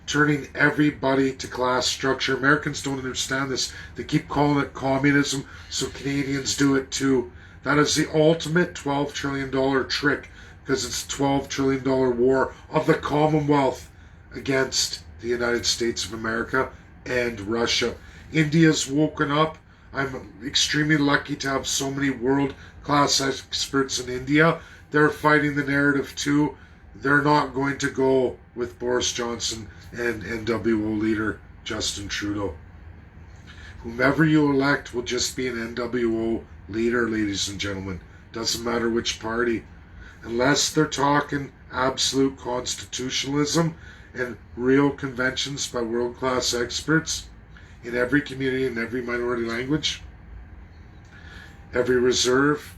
turning everybody to class structure. Americans don't understand this. They keep calling it communism, so Canadians do it too. That is the ultimate $12 trillion trick, because it's a $12 trillion war of the Commonwealth against the United States of America and Russia. India's woken up. I'm extremely lucky to have so many world-class experts in India. They're fighting the narrative too. They're not going to go with Boris Johnson and NWO leader Justin Trudeau. Whomever you elect will just be an NWO leader, ladies and gentlemen. Doesn't matter which party. Unless they're talking absolute constitutionalism and real conventions by world-class experts in every community, in every minority language, every reserve,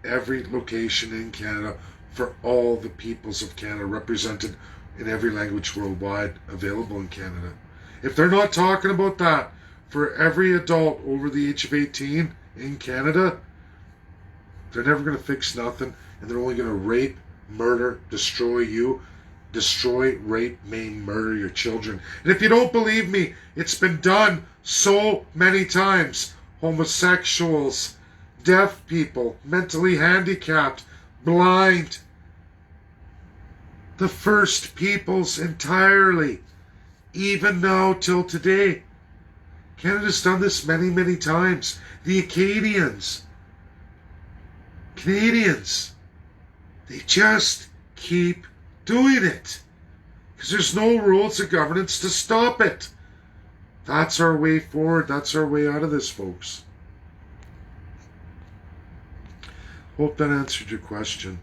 every location in Canada, for all the peoples of Canada, represented in every language worldwide, available in Canada. If they're not talking about that for every adult over the age of 18 in Canada, they're never going to fix nothing, and they're only going to rape, murder, destroy you. Destroy, rape, maim, murder your children. And if you don't believe me, it's been done so many times. Homosexuals, deaf people, mentally handicapped, blind. The First Peoples entirely. Even now till today. Canada's done this many, many times. The Acadians. Canadians. They just keep doing it. Because there's no rules of governance to stop it. That's our way forward. That's our way out of this, folks. Hope that answered your question.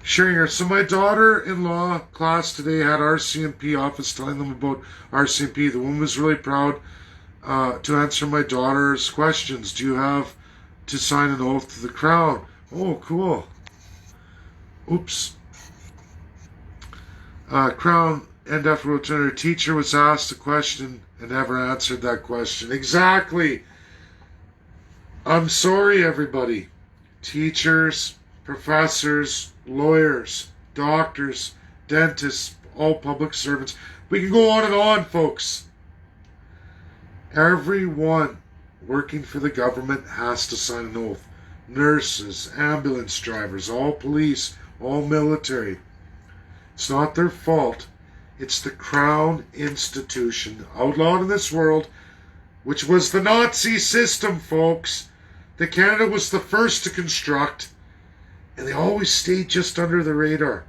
Sharing her. So my daughter-in-law class today had RCMP office telling them about RCMP. The woman was really proud to answer my daughter's questions. Do you have to sign an oath to the Crown? Oh, cool. Oops. Crown NF Rotary teacher was asked a question and never answered that question. Exactly. I'm sorry, everybody. Teachers, professors, lawyers, doctors, dentists, all public servants. We can go on, folks. Everyone working for the government has to sign an oath. Nurses, ambulance drivers, all police, all military. It's not their fault. It's the Crown institution, outlawed in this world, which was the Nazi system, folks, that Canada was the first to construct, and they always stayed just under the radar.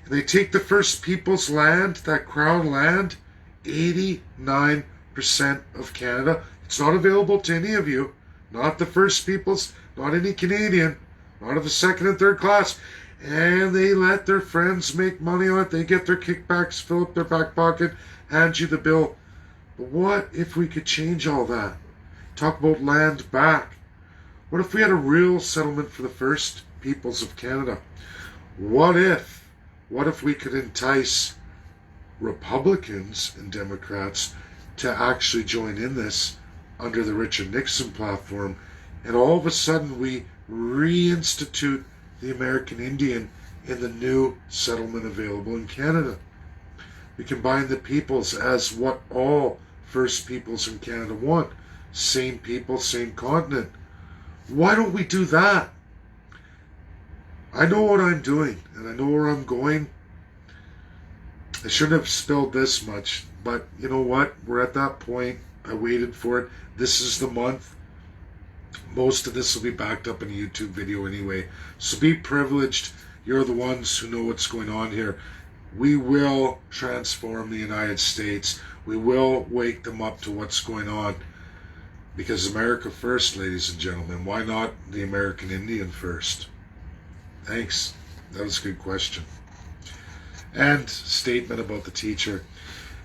And they take the First Peoples land, that Crown land, 89% of Canada. It's not available to any of you, not the First Peoples, not any Canadian, not of the second and third class. And they let their friends make money on it. They get their kickbacks, fill up their back pocket, hand you the bill. But what if we could change all that? Talk about land back. What if we had a real settlement for the First Peoples of Canada? What if we could entice Republicans and Democrats to actually join in this under the Richard Nixon platform, and all of a sudden we reinstitute the American Indian in the new settlement available in Canada. We combine the peoples as what all First Peoples in Canada want. Same people, same continent. Why don't we do that? I know what I'm doing, and I know where I'm going. I shouldn't have spilled this much, but you know what? We're at that point. I waited for it. This is the month. Most of this will be backed up in a YouTube video anyway. So be privileged. You're the ones who know what's going on here. we will transform the United States. We will wake them up to what's going on. Because America first, ladies and gentlemen. Why not the American Indian first? Thanks. That was a good question. And statement about the teacher.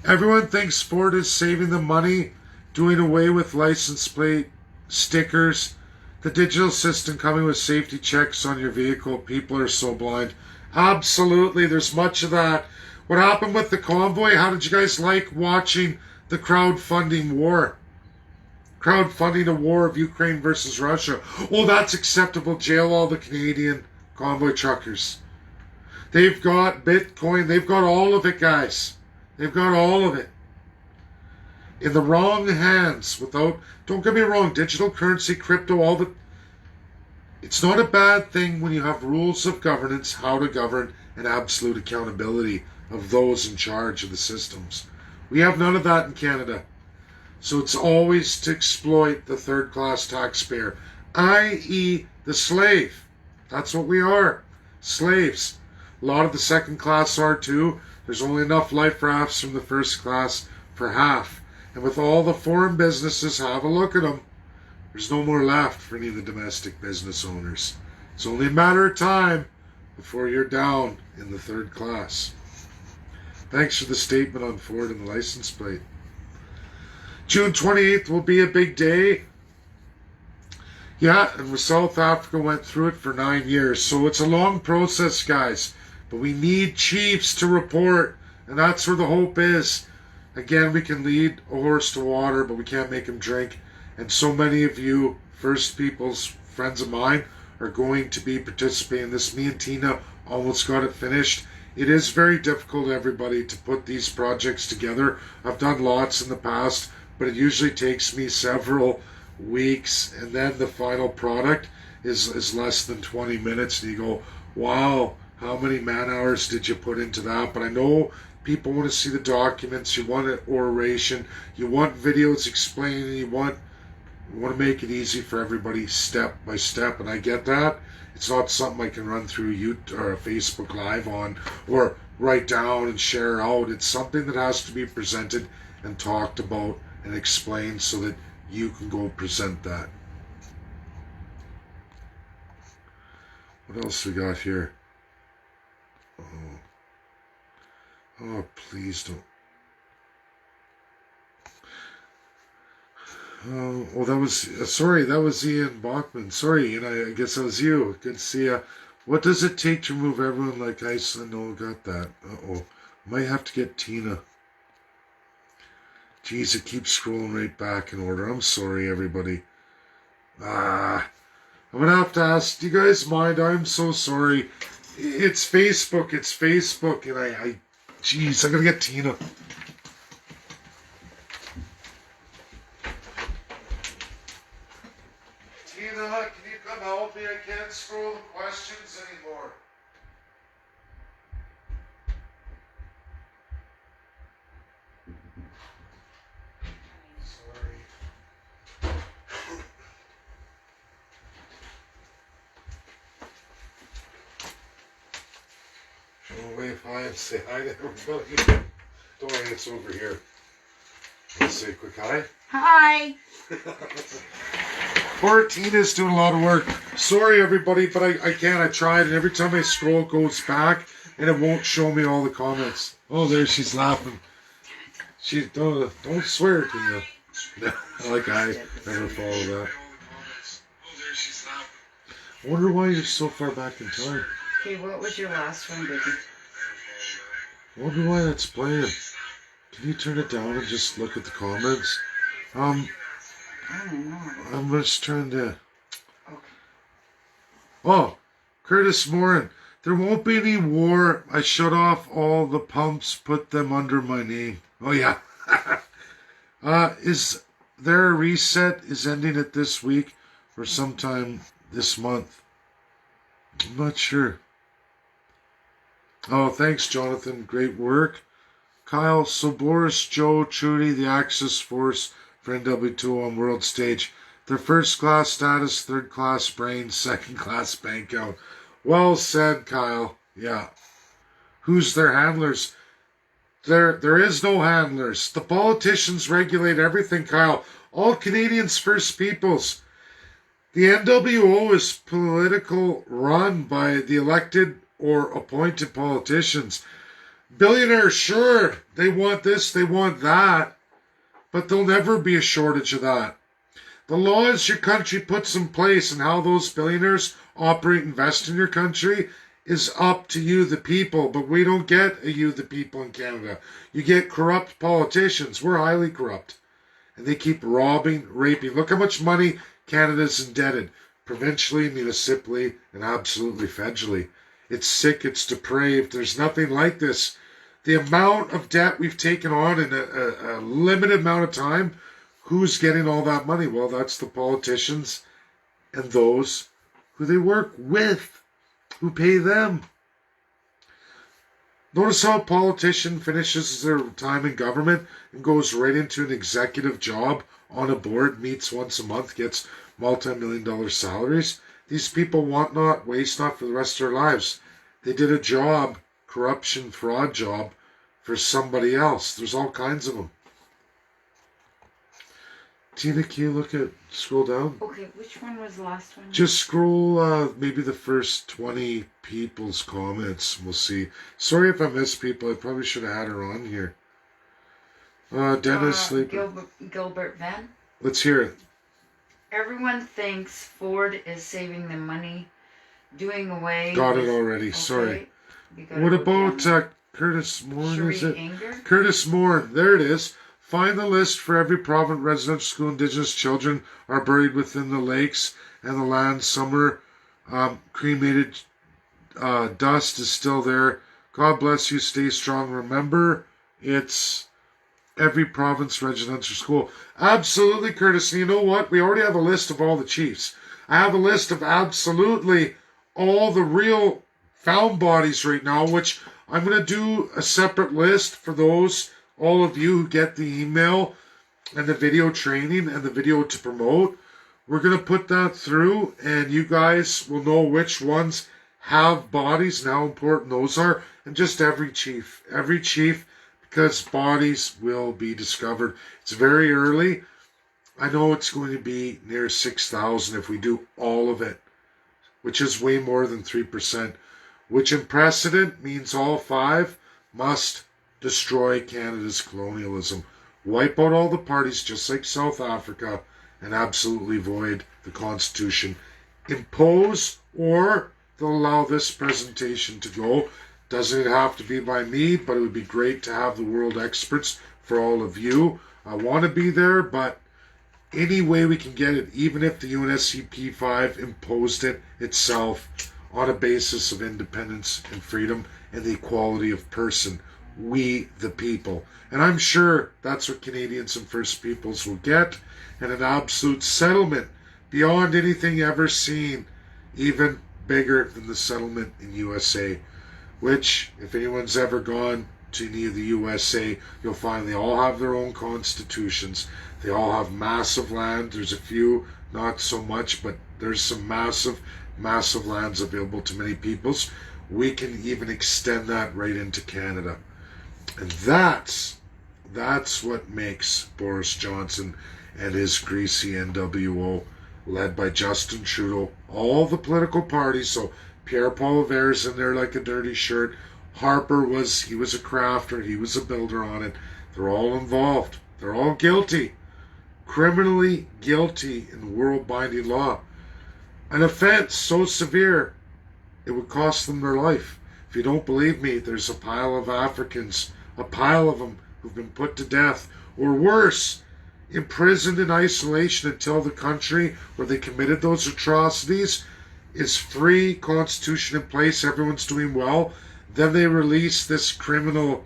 Everyone thinks Ford is saving the money, doing away with license plate stickers, the digital system coming with safety checks on your vehicle. People are so blind. Absolutely, there's much of that. What happened with the convoy? How did you guys like watching the crowdfunding war? Crowdfunding a war of Ukraine versus Russia. Oh, that's acceptable. Jail all the Canadian convoy truckers. They've got Bitcoin. They've got all of it, guys. They've got all of it. In the wrong hands, without, don't get me wrong, digital currency, crypto, all the, it's not a bad thing when you have rules of governance, how to govern, and absolute accountability of those in charge of the systems. We have none of that in Canada. So it's always to exploit the third-class taxpayer, i.e. the slave. That's what we are, slaves. A lot of the second class are too. There's only enough life rafts from the first class for half. And with all the foreign businesses, have a look at them. There's no more left for any of the domestic business owners. It's only a matter of time before you're down in the third class. Thanks for the statement on Ford and the license plate. June 28th will be a big day. Yeah, and South Africa went through it for 9 years. So it's a long process, guys. But we need chiefs to report. And that's where the hope is. Again, we can lead a horse to water, but we can't make him drink. And so many of you, First Peoples, friends of mine, are going to be participating in this. Me and Tina almost got it finished. It is very difficult, everybody, to put these projects together. I've done lots in the past, but it usually takes me several weeks. And then the final product is less than 20 minutes. And you go, wow, how many man hours did you put into that? But I know people want to see the documents. You want an oration. You want videos explaining. You want to make it easy for everybody step by step. And I get that. It's not something I can run through YouTube or Facebook Live on or write down and share out. It's something that has to be presented and talked about and explained so that you can go present that. What else we got here? Oh, please don't. Oh, that was, sorry, that was Ian Bjorkman. Sorry, and I guess that was you. Good to see you. What does it take to remove everyone like Iceland? Oh, got that. Uh-oh. Might have to get Tina. Jeez, it keeps scrolling right back in order. I'm sorry, everybody. I'm going to have to ask, do you guys mind? I'm so sorry. It's Facebook, and jeez, I gotta get Tina. Tina, can you come help me? I can't scroll the questions anymore. Sorry. She'll wave hi and say hi to everybody. Don't worry, it's over here. Let's say a quick hi. Hi. Poor Tina's doing a lot of work. Sorry, everybody, but I can't. I tried, and every time I scroll, it goes back, and it won't show me all the comments. Oh, there she's laughing. She don't swear, Tina. Like I never follow that. I wonder why you're so far back in time. Okay, what was your last one, baby? I wonder why that's playing. Can you turn it down and just look at the comments? I don't know. I'm just trying to... Okay. Oh, Curtis Morin. There won't be any war. I shut off all the pumps, put them under my name. Oh, yeah. Is there a reset? Is ending it this week or sometime this month? I'm not sure. Oh, thanks, Jonathan. Great work. Kyle, so Boris, Joe, Trudy, the Axis Force for NW2 on world stage. Their first class status, third class brain, second class bank out. Well said, Kyle. Yeah. Who's their handlers? There is no handlers. The politicians regulate everything, Kyle. All Canadians First Peoples. The NWO is political run by the elected or appointed politicians. Billionaires, sure, they want this, they want that, but there'll never be a shortage of that. The laws your country puts in place and how those billionaires operate and invest in your country is up to you, the people, but we don't get a you, the people in Canada. You get corrupt politicians. We're highly corrupt. And they keep robbing, raping. Look how much money Canada's indebted, provincially, municipally, and absolutely federally. It's sick, it's depraved. There's nothing like this. The amount of debt we've taken on in a limited amount of time, who's getting all that money? Well, that's the politicians and those who they work with, who pay them. Notice how a politician finishes their time in government and goes right into an executive job on a board, meets once a month, gets multi-million-dollar salaries. These people want not, waste not for the rest of their lives. They did a job, corruption, fraud job, for somebody else. There's all kinds of them. Tina, can you scroll down? Okay, which one was the last one? Just scroll maybe the first 20 people's comments. We'll see. Sorry if I missed people. I probably should have had her on here. Dennis Sleeper. Gilbert Venn. Let's hear it. Everyone thinks Ford is saving them money, doing away. Got it already. Okay. Sorry. What about Curtis Moore? Is it? Anger? Curtis Moore. There it is. Find the list for every province residential school Indigenous children are buried within the lakes and the land. Summer cremated dust is still there. God bless you. Stay strong. Remember, it's every province residential school. Absolutely, Curtis. And you know what? We already have a list of all the chiefs. I have a list of absolutely all the real found bodies right now, which I'm going to do a separate list for those, all of you who get the email and the video training and the video to promote. We're going to put that through, and you guys will know which ones have bodies and how important those are, and just every chief, because bodies will be discovered. It's very early. I know it's going to be near 6,000 if we do all of it, which is way more than 3%, which in precedent means all 5 must destroy Canada's colonialism, wipe out all the parties just like South Africa, and absolutely void the Constitution. Impose, or they'll allow this presentation to go. Doesn't have to be by me, but it would be great to have the world experts for all of you. I want to be there, but any way we can get it, even if the UNSCP 5 imposed it itself on a basis of independence and freedom and the equality of person, we the people. And I'm sure that's what Canadians and First Peoples will get, and an absolute settlement beyond anything ever seen, even bigger than the settlement in USA, which, if anyone's ever gone to any of the USA, you'll find they all have their own constitutions. They all have massive land. There's a few, not so much, but there's some massive lands available to many peoples. We can even extend that right into Canada. And that's what makes Boris Johnson and his greasy NWO, led by Justin Trudeau, all the political parties. So Pierre Poilievre's in there like a dirty shirt. Harper he was a crafter, he was a builder on it. They're all involved. They're all guilty. Criminally guilty in world-binding law. An offense so severe, it would cost them their life. If you don't believe me, there's a pile of Africans, a pile of them who've been put to death, or worse, imprisoned in isolation until the country where they committed those atrocities is free, constitution in place, everyone's doing well. Then they release this criminal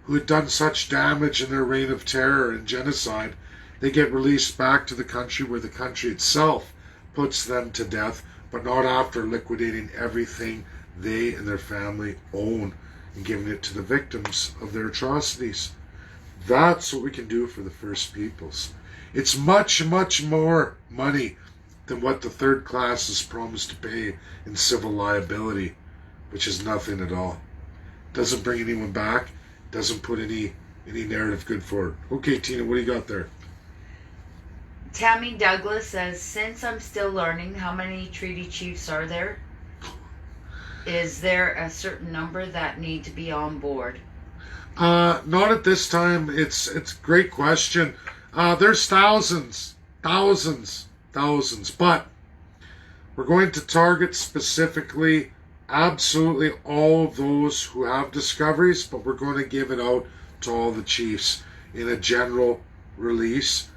who had done such damage in their reign of terror and genocide. They get released back to the country where the country itself puts them to death, but not after liquidating everything they and their family own and giving it to the victims of their atrocities. That's what we can do for the First Peoples. It's much, much more money than what the third class is promised to pay in civil liability, which is nothing at all. Doesn't bring anyone back. Doesn't put any narrative good forward. Okay, Tina, what do you got there? Tammy Douglas says, since I'm still learning, how many treaty chiefs are there? Is there a certain number that need to be on board? Not at this time. It's a great question. There's thousands, but we're going to target specifically absolutely all of those who have discoveries, but we're going to give it out to all the chiefs in a general release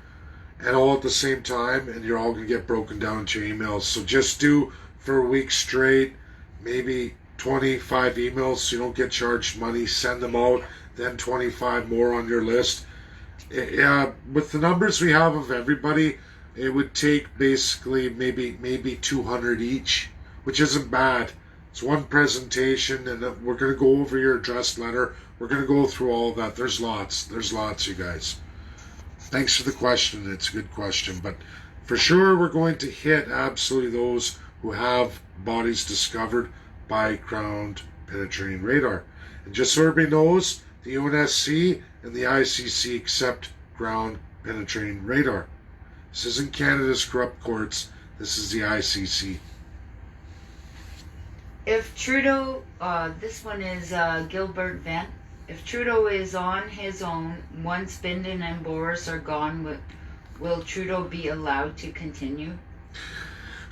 and all at the same time, and you're all going to get broken down to your emails. So just do for a week straight, maybe 25 emails so you don't get charged money. Send them out, then 25 more on your list. With the numbers we have of everybody, it would take basically maybe 200 each, which isn't bad. It's one presentation, and we're going to go over your address letter. We're going to go through all of that. There's lots, you guys. Thanks for the question. It's a good question. But for sure, we're going to hit absolutely those who have bodies discovered by ground penetrating radar. And just so everybody knows, the UNSC and the ICC accept ground penetrating radar. This isn't Canada's corrupt courts. This is the ICC. If Trudeau, this one is Gilbert Vent. If Trudeau is on his own, once Bindon and Boris are gone, will Trudeau be allowed to continue?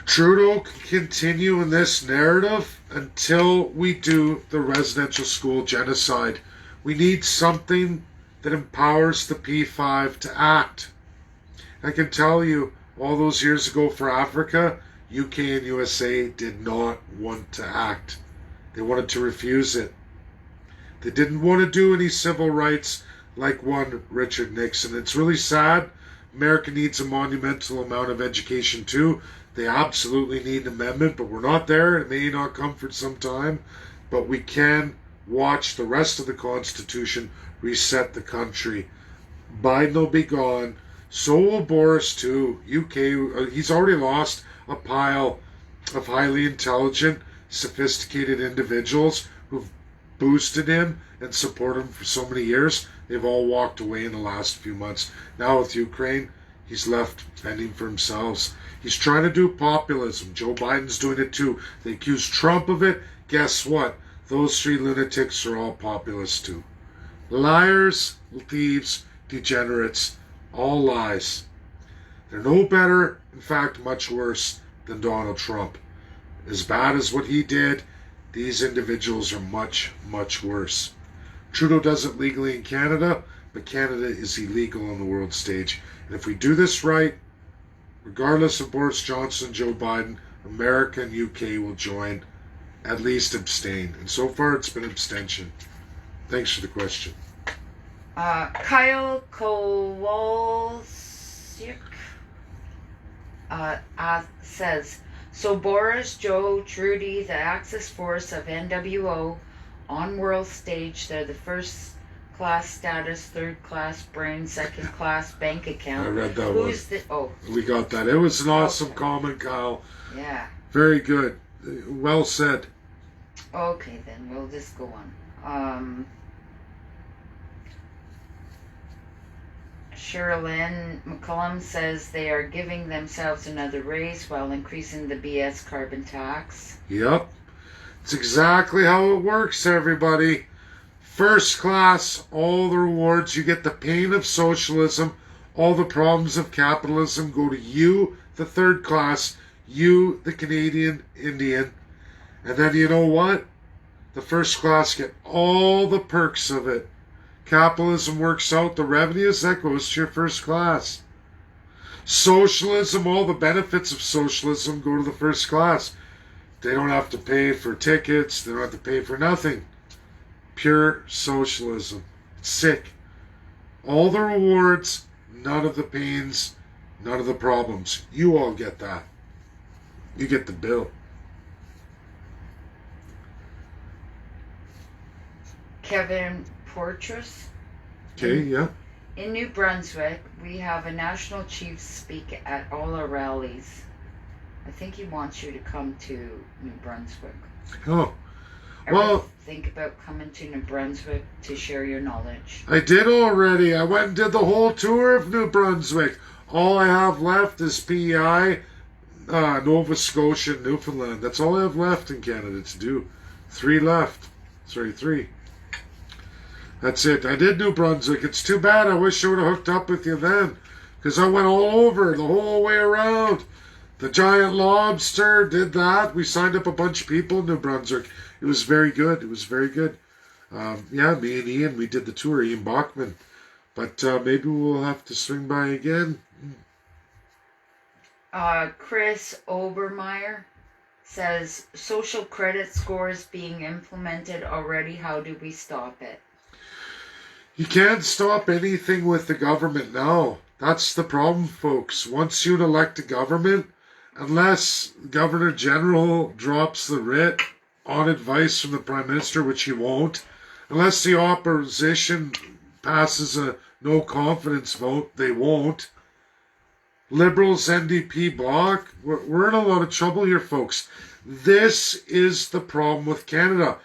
Trudeau can continue in this narrative until we do the residential school genocide. We need something that empowers the P5 to act. I can tell you, all those years ago for Africa, UK and USA did not want to act. They wanted to refuse it. They didn't want to do any civil rights like one Richard Nixon. It's really sad. America needs a monumental amount of education too. They absolutely need an amendment, but we're not there. It may not come for some time, but we can watch the rest of the Constitution reset the country. Biden will be gone. So will Boris too. UK, he's already lost a pile of highly intelligent, sophisticated individuals who've boosted him and supported him for so many years. They've all walked away in the last few months. Now with Ukraine, he's left fending for himself. He's trying to do populism. Joe Biden's doing it too. They accuse Trump of it. Guess what? Those three lunatics are all populists too. Liars, thieves, degenerates, all lies. They're no better, in fact, much worse than Donald Trump. As bad as what he did, these individuals are much, much worse. Trudeau does it legally in Canada, but Canada is illegal on the world stage. And if we do this right, regardless of Boris Johnson, Joe Biden, America and UK will join, at least abstain. And so far it's been abstention. Thanks for the question. Kyle Kowalczyk says, so Boris, Joe, Trudy, the Axis force of NWO on world stage, they're the first class status, third class brain, second class bank account. I read that Who's one. The, oh. We got that. It was an awesome comment, Kyle. Yeah. Very good. Well said. Okay, then we'll just go on. Sherilyn McCullum says they are giving themselves another raise while increasing the BS carbon tax. Yep. It's exactly how it works, everybody. First class, all the rewards. You get the pain of socialism. All the problems of capitalism go to you, the third class, you, the Canadian Indian. And then you know what? The first class get all the perks of it. Capitalism works out the revenues, that goes to your first class. Socialism, all the benefits of socialism go to the first class. They don't have to pay for tickets, they don't have to pay for nothing. Pure socialism. It's sick. All the rewards, none of the pains, none of the problems. You all get that. You get the bill. Kevin Portress. Okay, yeah. In New Brunswick, we have a national chief speak at all our rallies. I think he wants you to come to New Brunswick. Oh, Well, think about coming to New Brunswick to share your knowledge? I did already. I went and did the whole tour of New Brunswick. All I have left is PEI, Nova Scotia, and Newfoundland. That's all I have left in Canada to do. 3 left. Sorry, 3. That's it. I did New Brunswick. It's too bad. I wish I would have hooked up with you then. Because I went all over the whole way around. The Giant Lobster, did that. We signed up a bunch of people in New Brunswick. It was very good. It was very good. Yeah, me and Ian, we did the tour, Ian Bjorkman. But maybe we'll have to swing by again. Chris Obermeyer says, social credit scores being implemented already. How do we stop it? You can't stop anything with the government now. That's the problem, folks. Once you elect a government, unless Governor General drops the writ on advice from the Prime Minister, which he won't, unless the opposition passes a no confidence vote, they won't. Liberals, NDP, Bloc, we're in a lot of trouble here, folks. This is the problem with Canada.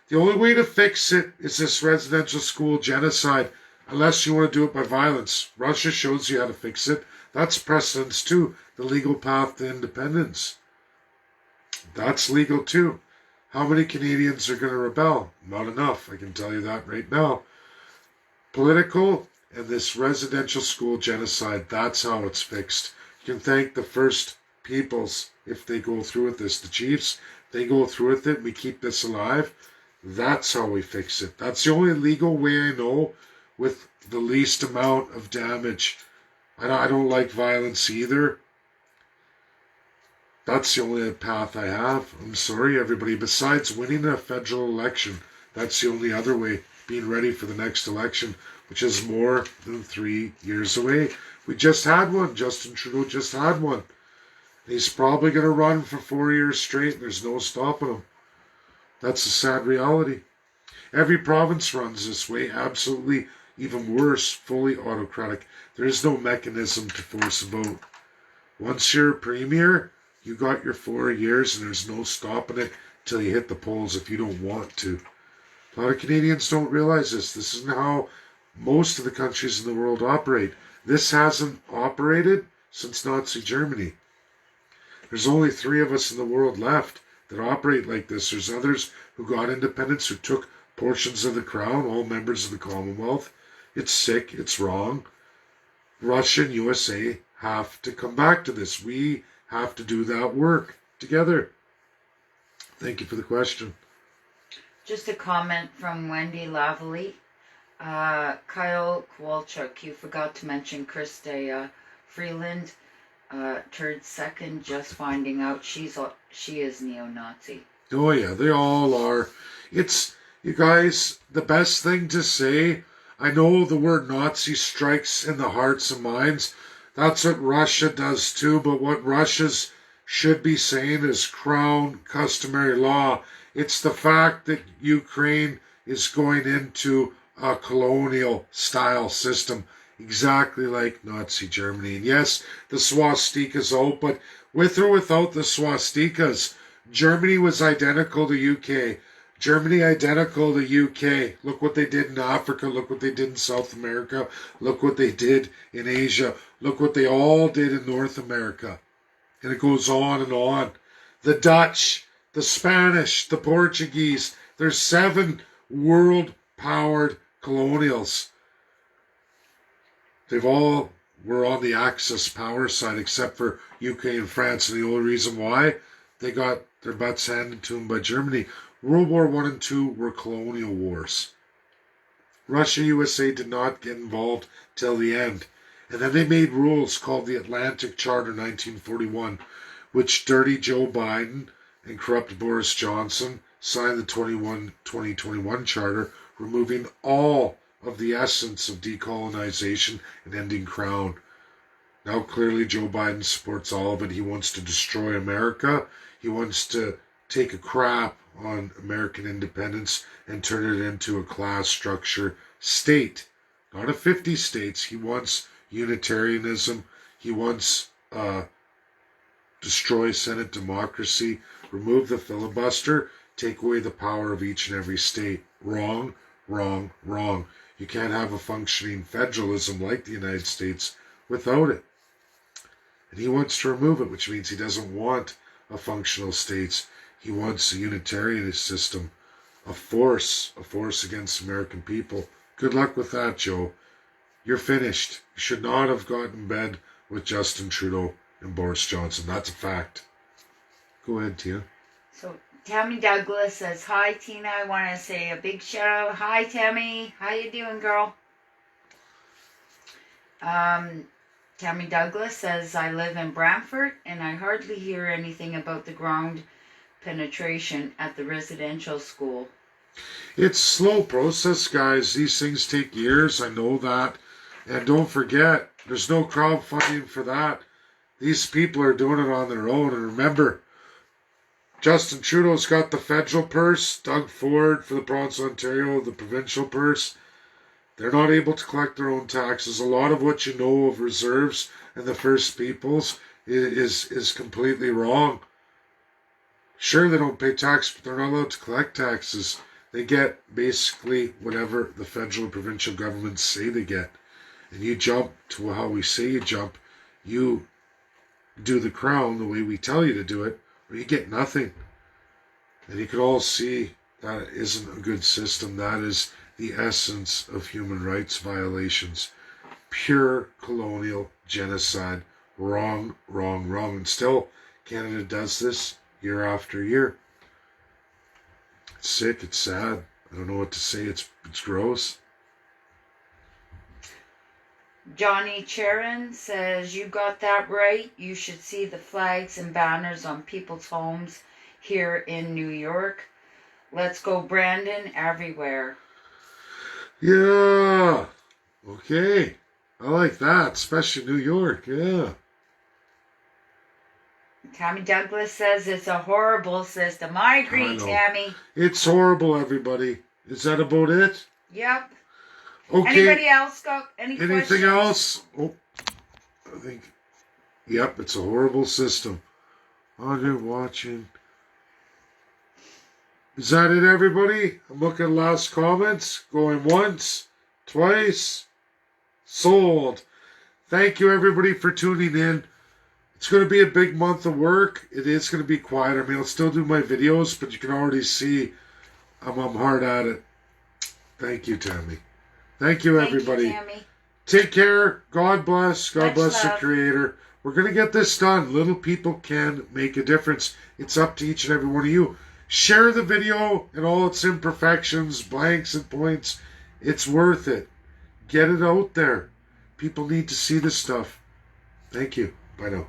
The only way to fix it is this residential school genocide, unless you want to do it by violence. Russia shows you how to fix it. That's precedence too. The legal path to independence. That's legal too. How many Canadians are going to rebel? Not enough, I can tell you that right now. Political and this residential school genocide, that's how it's fixed. You can thank the First Peoples if they go through with this. The Chiefs, they go through with it, we keep this alive. That's how we fix it. That's the only legal way I know with the least amount of damage. I don't like violence either. That's the only path I have. I'm sorry, everybody. Besides winning a federal election, that's the only other way. Being ready for the next election, which is more than 3 years away. We just had one. Justin Trudeau just had one. He's probably going to run for 4 years straight, and there's no stopping him. That's a sad reality. Every province runs this way, absolutely, even worse, fully autocratic. There is no mechanism to force a vote. Once you're premier, you got your 4 years, and there's no stopping it till you hit the polls if you don't want to. A lot of Canadians don't realize this. This isn't how most of the countries in the world operate. This hasn't operated since Nazi Germany. There's only 3 of us in the world left that operate like this. There's others who got independence, who took portions of the crown, all members of the Commonwealth. It's sick. It's wrong. Russia and USA have to come back to this. We have to do that work together. Thank you for the question. Just a comment from Wendy Lavalley. Kyle Kowalchuk, you forgot to mention Krista Freeland, turned second, just finding out she is neo-Nazi. Oh yeah, they all are. It's, you guys, the best thing to say, I know the word Nazi strikes in the hearts and minds. That's what Russia does too, but what Russia's should be saying is crown customary law. It's the fact that Ukraine is going into a colonial style system, exactly like Nazi Germany. And yes, the swastika's out, but with or without the swastikas, Germany was identical to UK. Germany identical to UK. Look what they did in Africa. Look what they did in South America. Look what they did in Asia. Look what they all did in North America. And it goes on and on. The Dutch, the Spanish, the Portuguese. There's 7 world-powered colonials. They've all were on the Axis power side except for UK and France. And the only reason why, they got their butts handed to them by Germany. World War I and II were colonial wars. Russia, USA did not get involved till the end. And then they made rules called the Atlantic Charter 1941, which dirty Joe Biden and corrupt Boris Johnson signed the 2021 Charter, removing all of the essence of decolonization and ending crown. Now clearly Joe Biden supports all of it. He wants to destroy America. He wants to take a crap on American independence and turn it into a class structure state. Not a 50 states. He wants unitarianism. He wants destroy Senate democracy, remove the filibuster, take away the power of each and every state. Wrong, wrong, wrong. You can't have a functioning federalism like the United States without it. And he wants to remove it, which means he doesn't want a functional states. He wants a unitarian system, a force against the American people. Good luck with that, Joe. You're finished. You should not have gotten in bed with Justin Trudeau and Boris Johnson. That's a fact. Go ahead, Tina. So Tammy Douglas says, hi, Tina. I want to say a big shout out. Hi, Tammy. How you doing, girl? Tammy Douglas says, I live in Brantford, and I hardly hear anything about the ground penetration at the residential school. It's a slow process, guys. These things take years. I know that. And don't forget, there's no crowdfunding for that. These people are doing it on their own. And remember, Justin Trudeau's got the federal purse. Doug Ford for the province of Ontario, the provincial purse. They're not able to collect their own taxes. A lot of what you know of reserves and the First Peoples is completely wrong. Sure, they don't pay tax, but they're not allowed to collect taxes. They get basically whatever the federal and provincial governments say they get. And you jump to how we say you jump. You do the crown the way we tell you to do it, or you get nothing. And you can all see that isn't a good system. That is the essence of human rights violations. Pure colonial genocide. Wrong, wrong, wrong. And still, Canada does this year after year. It's sick. It's sad. I don't know what to say. It's gross. Johnny Charon says, you got that right. You should see the flags and banners on people's homes here in New York. Let's go, Brandon, everywhere. Yeah. Okay. I like that, especially New York. Yeah. Tammy Douglas says it's a horrible system. I agree, Tammy. It's horrible, everybody. Is that about it? Yep. Okay. Anybody else got anything else? Oh, I think. Yep, it's a horrible system. Oh, they're watching. Is that it, everybody? I'm looking at last comments. Going once, twice. Sold. Thank you, everybody, for tuning in. It's going to be a big month of work. It is going to be quiet. I mean, I'll still do my videos, but you can already see I'm hard at it. Thank you, Tammy. Thank you, everybody. Thank you, Tammy. Take care. God bless. God Much bless love. the Creator. We're going to get this done. Little people can make a difference. It's up to each and every one of you. Share the video and all its imperfections, blanks and points. It's worth it. Get it out there. People need to see this stuff. Thank you. Bye now.